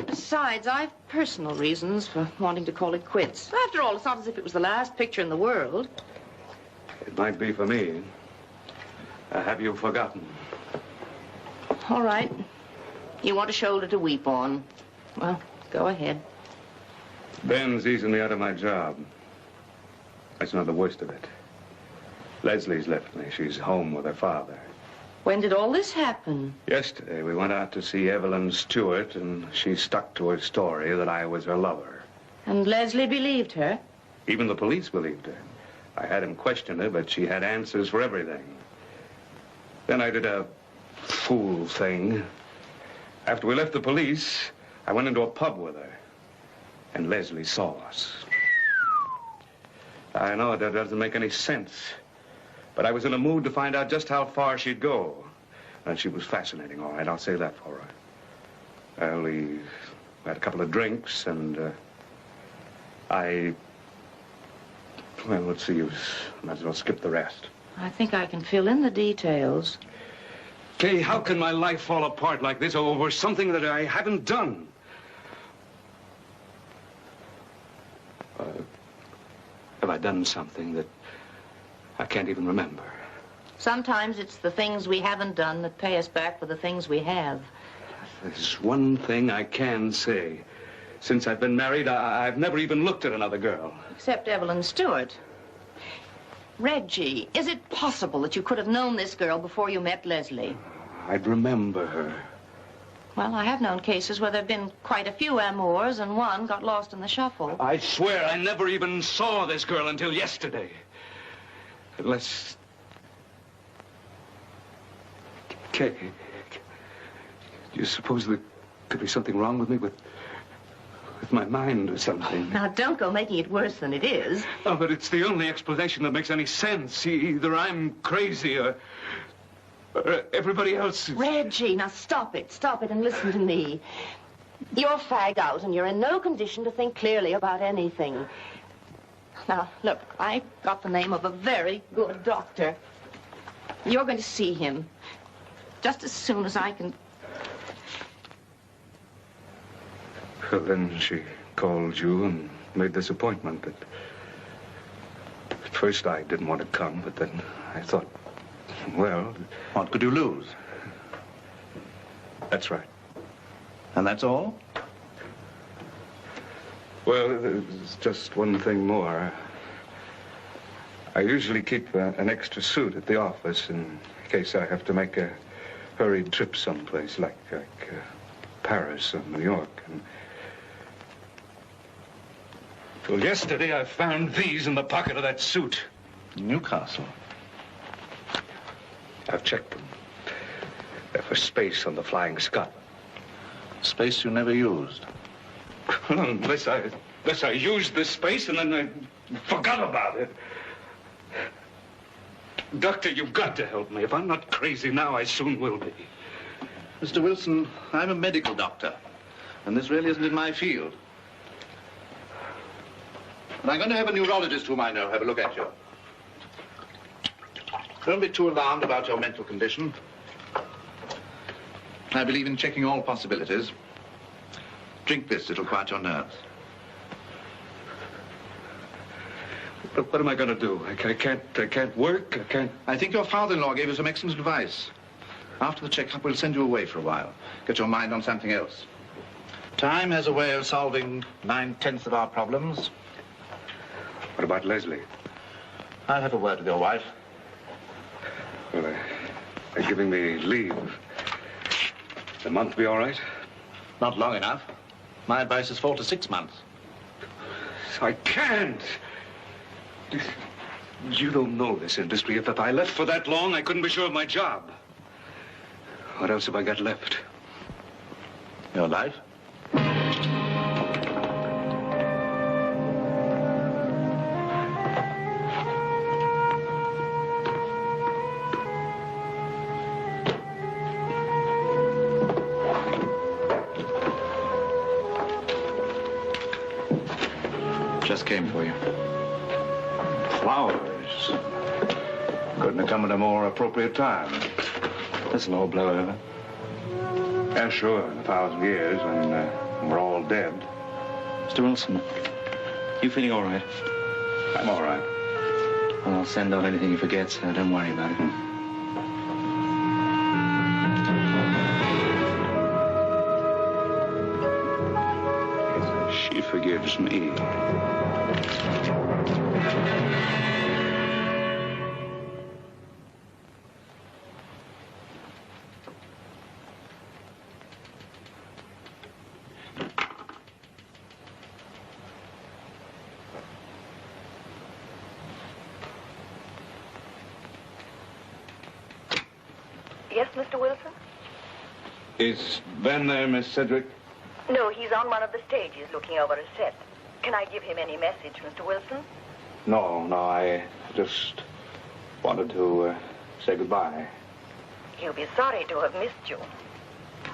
Besides, I've personal reasons for wanting to call it quits. After all, it's not as if it was the last picture in the world. It might be for me. Have you forgotten? All right. You want a shoulder to weep on. Well, go ahead. Ben's easing me out of my job. That's not the worst of it. Leslie's left me. She's home with her father. When did all this happen? Yesterday, we went out to see Evelyn Stewart, and she stuck to her story that I was her lover. And Leslie believed her? Even the police believed her. I had him question her, but she had answers for everything. Then I did a fool thing. After we left the police, I went into a pub with her. And Leslie saw us. I know that doesn't make any sense. But I was in a mood to find out just how far she'd go. And she was fascinating, all right, I'll say that for her. Well, we had a couple of drinks, and well, what's the use? Might as well skip the rest. I think I can fill in the details. Kay, how can my life fall apart like this over something that I haven't done? Have I done something that I can't even remember? Sometimes it's the things we haven't done that pay us back for the things we have. There's one thing I can say. Since I've been married, I've never even looked at another girl. Except Evelyn Stewart. Reggie, is it possible that you could have known this girl before you met Leslie? I'd remember her. Well, I have known cases where there have been quite a few amours and one got lost in the shuffle. I swear I never even saw this girl until yesterday. Unless... Kay, do you suppose there could be something wrong with me, with my mind or something? Now, don't go making it worse than it is. Oh, but it's the only explanation that makes any sense. Either I'm crazy or everybody else is... Reggie, now stop it and listen to me. You're fagged out and you're in no condition to think clearly about anything. Now, look, I got the name of a very good doctor. You're going to see him just as soon as I can... Well, then she called you and made this appointment. At first I didn't want to come, but then I thought, well... What could you lose? That's right. And that's all? Well, there's just one thing more. I usually keep an extra suit at the office in case I have to make a hurried trip someplace like Paris or New York. And well, yesterday I found these in the pocket of that suit. Newcastle. I've checked them. They're for space on the Flying Scot. Space you never used. Unless I used this space and then I forgot about it. Doctor, you've got to help me. If I'm not crazy now, I soon will be. Mr. Wilson, I'm a medical doctor, and this really isn't in my field. But I'm going to have a neurologist whom I know have a look at you. Don't be too alarmed about your mental condition. I believe in checking all possibilities. Drink this, it'll quiet your nerves. But what am I going to do? I can't work, I can't... I think your father-in-law gave you some excellent advice. After the checkup, we'll send you away for a while. Get your mind on something else. Time has a way of solving 9/10 of our problems. What about Leslie? I'll have a word with your wife. Well, they're giving me leave. A month be all right? Not long enough. My advice is 4 to 6 months. I can't. You don't know this industry. If I left for that long, I couldn't be sure of my job. What else have I got left? Your life? Just came for you. Flowers. Couldn't have come at a more appropriate time. This will all blow over. Yeah, sure, in 1,000 years when we're all dead. Mr. Wilson, you feeling all right? I'm all right. Well, I'll send out anything you forget, so don't worry about it. She forgives me. Yes, Mr. Wilson? Is Ben there, Miss Cedric? No, he's on one of the stages looking over a set. Can I give him any message, Mr. Wilson? No, I just wanted to say goodbye. He'll be sorry to have missed you.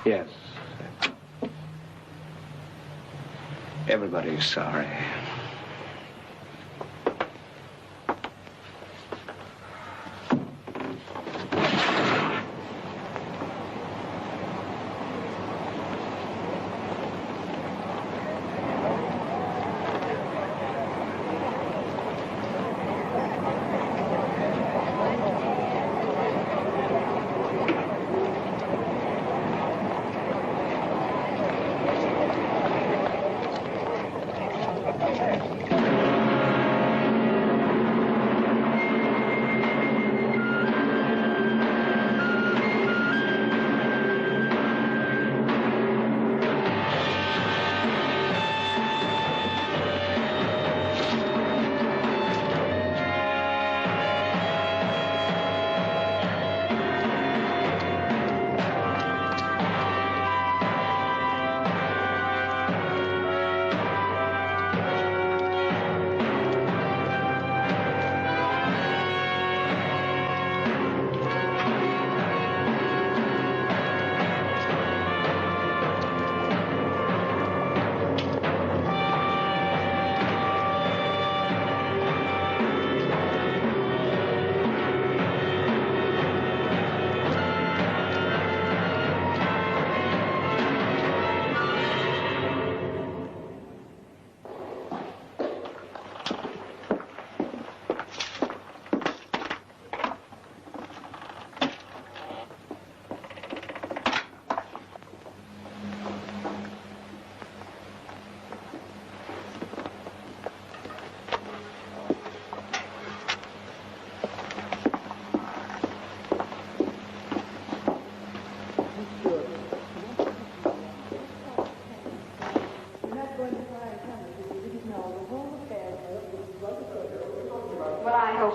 Yes. Everybody's sorry.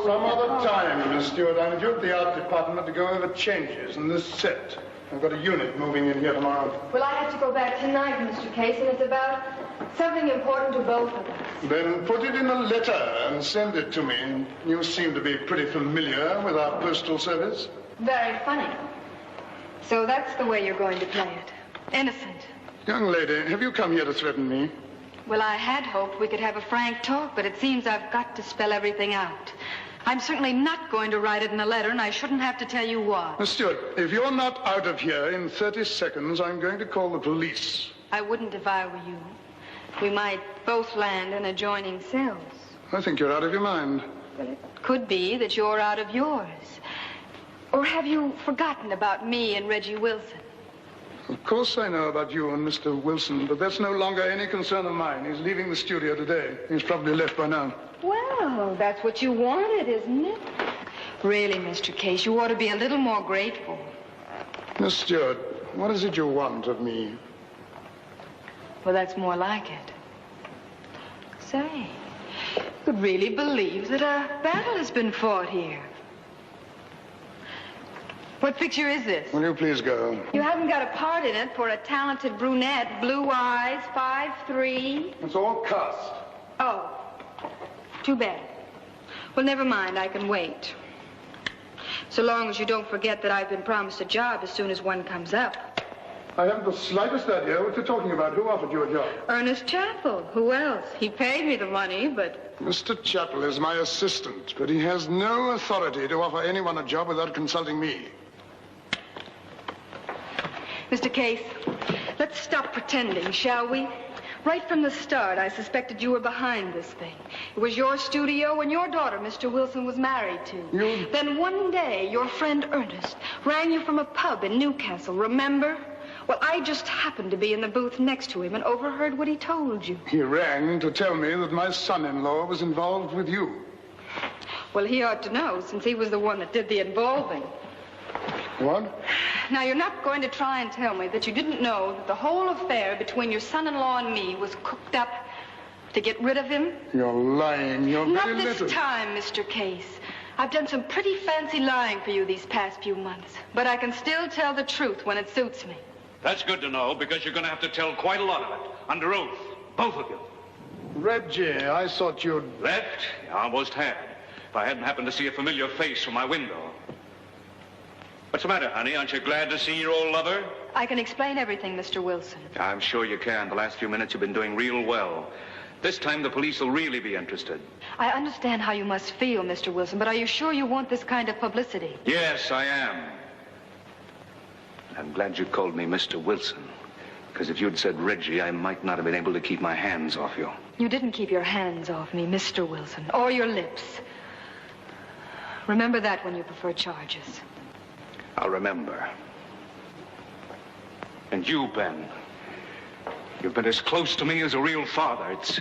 Some other time, Miss Stewart. I'm due at the art department to go over changes in this set. I've got a unit moving in here tomorrow. Well, I have to go back tonight, Mr. Case, and it's about something important to both of us. Then put it in a letter and send it to me. You seem to be pretty familiar with our postal service. Very funny. So that's the way you're going to play it. Innocent. Young lady, have you come here to threaten me? Well, I had hoped we could have a frank talk, but it seems I've got to spell everything out. I'm certainly not going to write it in a letter, and I shouldn't have to tell you why. Miss Stewart, if you're not out of here in 30 seconds, I'm going to call the police. I wouldn't if I were you. We might both land in adjoining cells. I think you're out of your mind. Well, it could be that you're out of yours. Or have you forgotten about me and Reggie Wilson? Of course I know about you and Mr. Wilson, but that's no longer any concern of mine. He's leaving the studio today. He's probably left by now. Well, that's what you wanted, isn't it? Really, Mr. Case, you ought to be a little more grateful. Miss Stewart, what is it you want of me? Well, that's more like it. Say, you could really believe that a battle has been fought here. What picture is this? Will you please go? You haven't got a part in it for a talented brunette, blue eyes, 5'3". It's all cast. Oh, too bad. Well, never mind, I can wait. So long as you don't forget that I've been promised a job as soon as one comes up. I haven't the slightest idea what you're talking about. Who offered you a job? Ernest Chappell. Who else? He paid me the money, but... Mr. Chappell is my assistant, but he has no authority to offer anyone a job without consulting me. Mr. Case, let's stop pretending, shall we? Right from the start, I suspected you were behind this thing. It was your studio and your daughter, Mr. Wilson, was married to. Then one day, your friend Ernest rang you from a pub in Newcastle, remember? Well, I just happened to be in the booth next to him and overheard what he told you. He rang to tell me that my son-in-law was involved with you. Well, he ought to know, since he was the one that did the involving. What? Now, you're not going to try and tell me that you didn't know that the whole affair between your son-in-law and me was cooked up to get rid of him? You're lying. You're Not very this little. time, Mr. Case. I've done some pretty fancy lying for you these past few months, but I can still tell the truth when it suits me. That's good to know, because you're going to have to tell quite a lot of it. Under oath. Both of you. Reggie, I thought you'd... Left? You almost had. If I hadn't happened to see a familiar face from my window. What's the matter, honey? Aren't you glad to see your old lover? I can explain everything, Mr. Wilson. I'm sure you can. The last few minutes you've been doing real well. This time the police will really be interested. I understand how you must feel, Mr. Wilson, but are you sure you want this kind of publicity? Yes, I am. I'm glad you called me Mr. Wilson. Because if you'd said Reggie, I might not have been able to keep my hands off you. You didn't keep your hands off me, Mr. Wilson, or your lips. Remember that when you prefer charges. I'll remember. And you, Ben, you've been as close to me as a real father. It's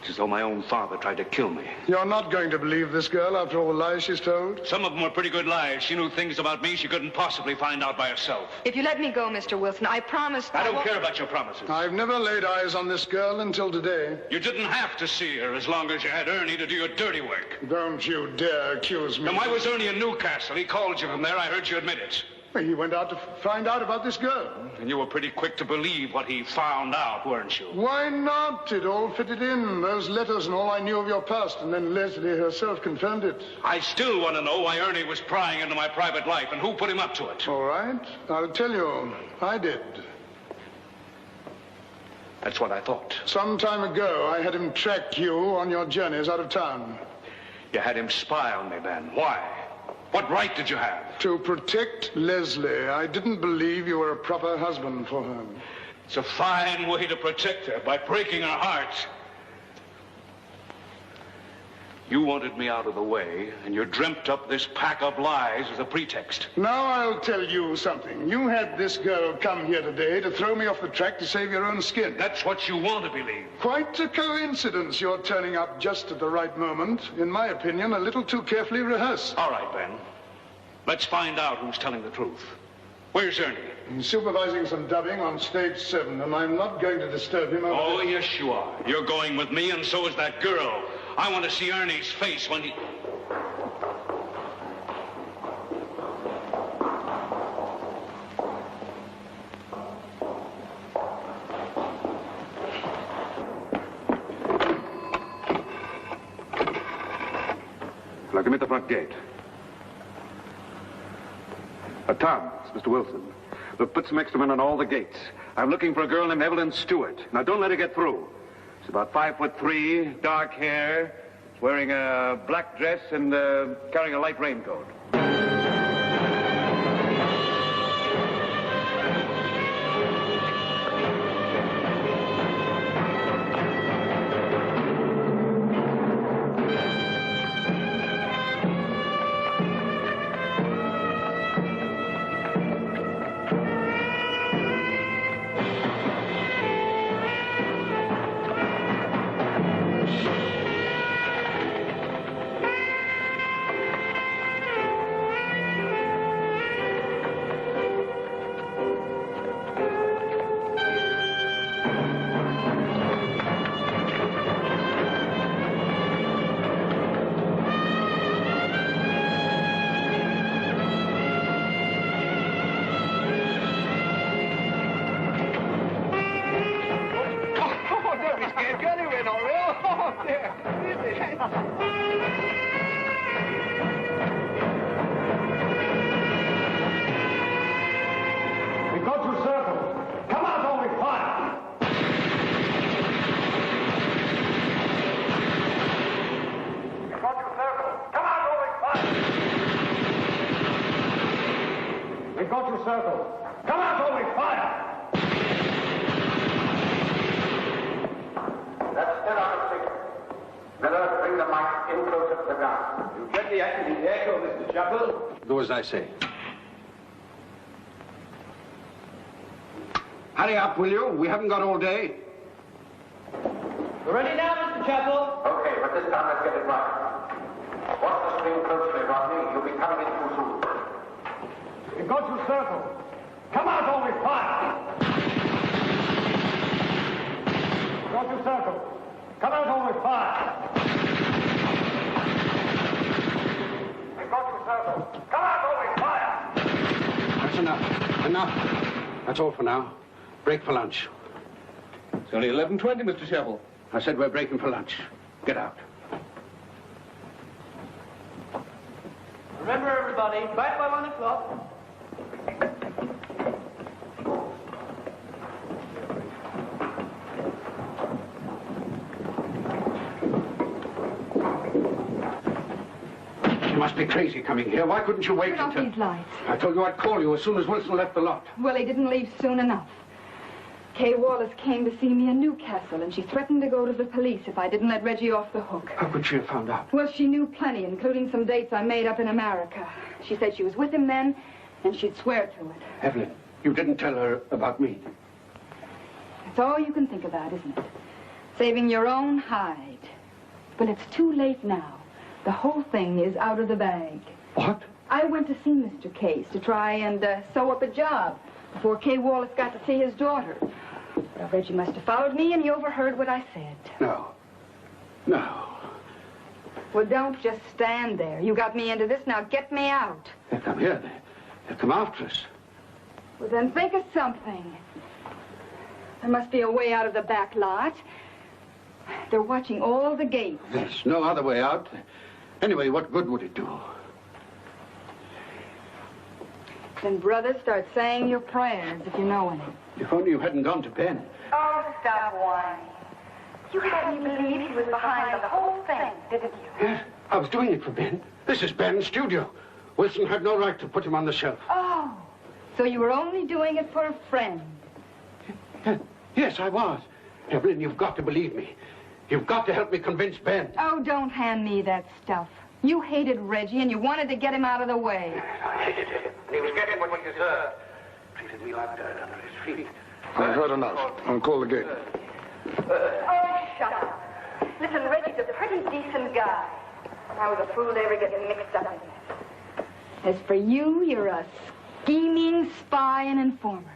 as though my own father tried to kill me. You're not going to believe this girl after all the lies she's told? Some of them were pretty good lies. She knew things about me she couldn't possibly find out by herself. If you let me go, Mr. Wilson, I promise... I don't care about your promises. I've never laid eyes on this girl until today. You didn't have to see her as long as you had Ernie to do your dirty work. Don't you dare accuse me. And why was Ernie in Newcastle? He called you from there. I heard you admit it. Well, he went out to find out about this girl. And you were pretty quick to believe what he found out, weren't you? Why not? It all fitted in. Those letters and all I knew of your past. And then Leslie herself confirmed it. I still want to know why Ernie was prying into my private life and who put him up to it. All right. I'll tell you. I did. That's what I thought. Some time ago, I had him track you on your journeys out of town. You had him spy on me, Ben. Why? What right did you have? To protect Leslie. I didn't believe you were a proper husband for her. It's a fine way to protect her, by breaking her heart. You wanted me out of the way, and you dreamt up this pack of lies as a pretext. Now I'll tell you something. You had this girl come here today to throw me off the track to save your own skin. That's what you want to believe. Quite a coincidence you're turning up just at the right moment. In my opinion, a little too carefully rehearsed. All right, Ben. Let's find out who's telling the truth. Where's Ernie? He's supervising some dubbing on stage 7, and I'm not going to disturb him. Oh, yes, you are. You're going with me, and so is that girl. I want to see Ernie's face when he... Now, come at the front gate. Tom, it's Mr. Wilson. Look, put some extra men on all the gates. I'm looking for a girl named Evelyn Stewart. Now, don't let her get through. She's about 5'3", dark hair, wearing a black dress and carrying a light raincoat. Do as I say. Hurry up, will you? We haven't got all day. We're ready now, Mr. Chapel. Okay, but this time let's get it right. Watch the screen closely, Rodney. You'll be coming in too soon. We've got to circle. Come out or we fire. Got to circle. Come out or we fire. We've got to circle. Come out or we fire. That's enough. Enough. That's all for now. Break for lunch. It's only 11:20, Mr. Shovel. I said we're breaking for lunch. Get out. Remember, everybody, back by 1 o'clock. You must be crazy coming here. Why couldn't you wait Turn off until... these lights. I told you I'd call you as soon as Wilson left the lot. Well, he didn't leave soon enough. Kay Wallace came to see me in Newcastle, and she threatened to go to the police if I didn't let Reggie off the hook. How could she have found out? Well, she knew plenty, including some dates I made up in America. She said she was with him then, and she'd swear to it. Evelyn, you didn't tell her about me. That's all you can think about, isn't it? Saving your own hide. But it's too late now. The whole thing is out of the bag. What? I went to see Mr. Case to try and sew up a job before Kay Wallace got to see his daughter. Well, Reggie must have followed me, and he overheard what I said. No. No. Well, don't just stand there. You got me into this, now get me out. They'll come here. They'll come after us. Well, then think of something. There must be a way out of the back lot. They're watching all the gates. There's no other way out. Anyway, what good would it do? Then, brother, start saying your prayers if you know any. If only you hadn't gone to Ben. Oh, stop whining. You hadn't believed he was behind the whole thing, didn't you? Yes, I was doing it for Ben. This is Ben's studio. Wilson had no right to put him on the shelf. Oh, so you were only doing it for a friend. Yes, I was. Evelyn, you've got to believe me. You've got to help me convince Ben. Oh, don't hand me that stuff. You hated Reggie, and you wanted to get him out of the way. I hated him, and he was getting what he deserved. Treated me like dirt under his feet. I heard enough. I'll call the gate. Oh, shut up. Listen, Reggie's a pretty decent guy. I was a fool to ever get mixed up in this. As for you, you're a scheming spy and informer.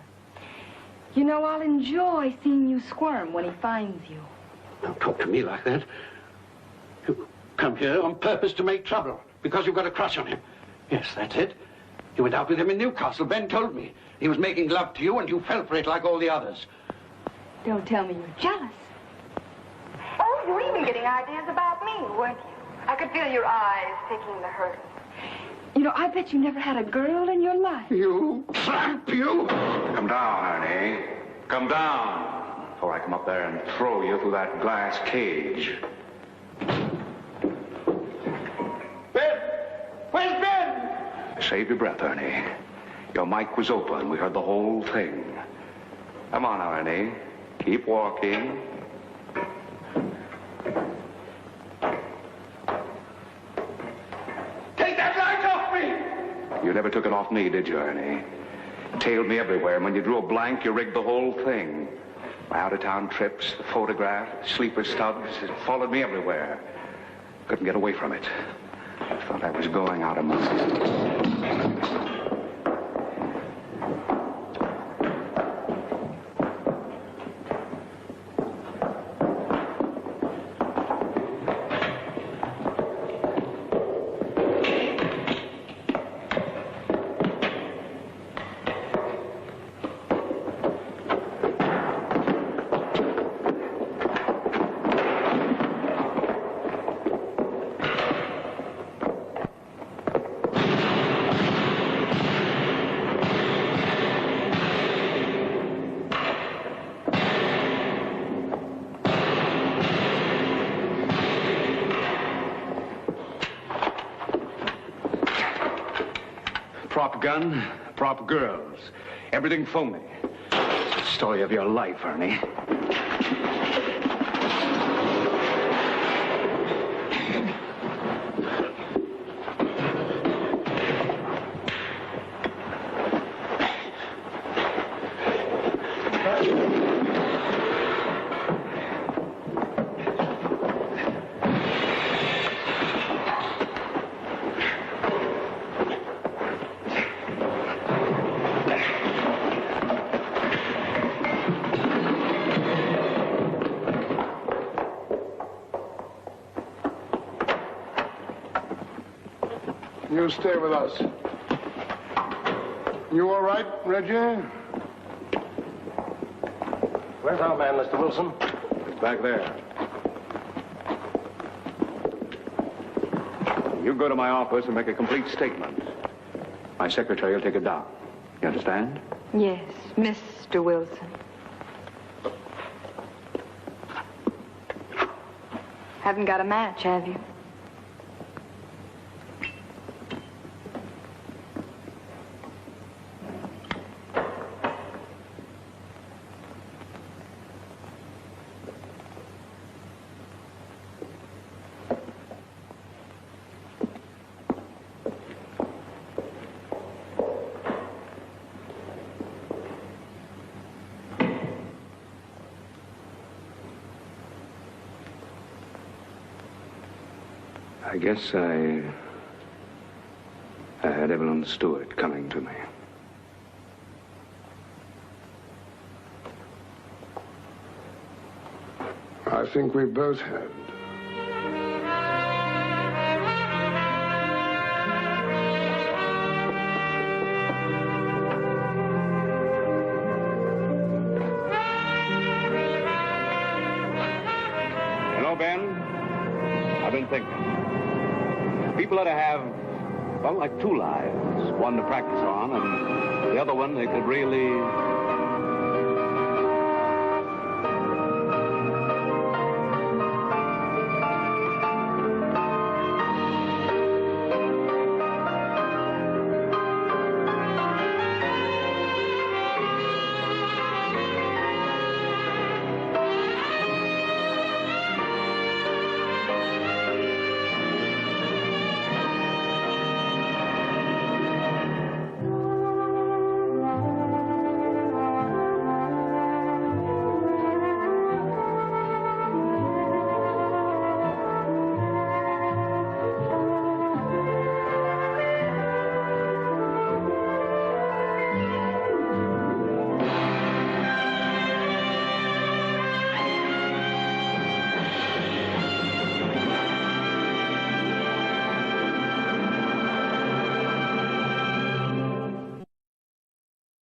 You know, I'll enjoy seeing you squirm when he finds you. Don't talk to me like that. You come here on purpose to make trouble because you've got a crush on him. Yes, that's it. You went out with him in Newcastle. Ben told me. He was making love to you, and you fell for it like all the others. Don't tell me you're jealous. Oh, you were even getting ideas about me, weren't you? I could feel your eyes taking the hurt. You know, I bet you never had a girl in your life. You tramp, you! Come down, Ernie. Come down before I come up there and throw you through that glass cage. Ben! Where's Ben? Save your breath, Ernie. Your mic was open. We heard the whole thing. Come on, Ernie. Keep walking. Take that light off me! You never took it off me, did you, Ernie? Tailed me everywhere. And when you drew a blank, you rigged the whole thing. My out-of-town trips, the photograph, sleeper stubs, it followed me everywhere. Couldn't get away from it. I thought I was going out of mind. Prop gun, prop girls. Everything phony. It's the story of your life, Ernie. You stay with us. You all right, Reggie? Where's our man, Mr. Wilson? He's back there. You go to my office and make a complete statement. My secretary will take it down. You understand? Yes, Mr. Wilson. Haven't got a match, have you? I guess I had Evelyn Stewart coming to me. I think we both had. You know, Ben, I've been thinking. People ought to have, well, like two lives. One to practice on, and the other one they could really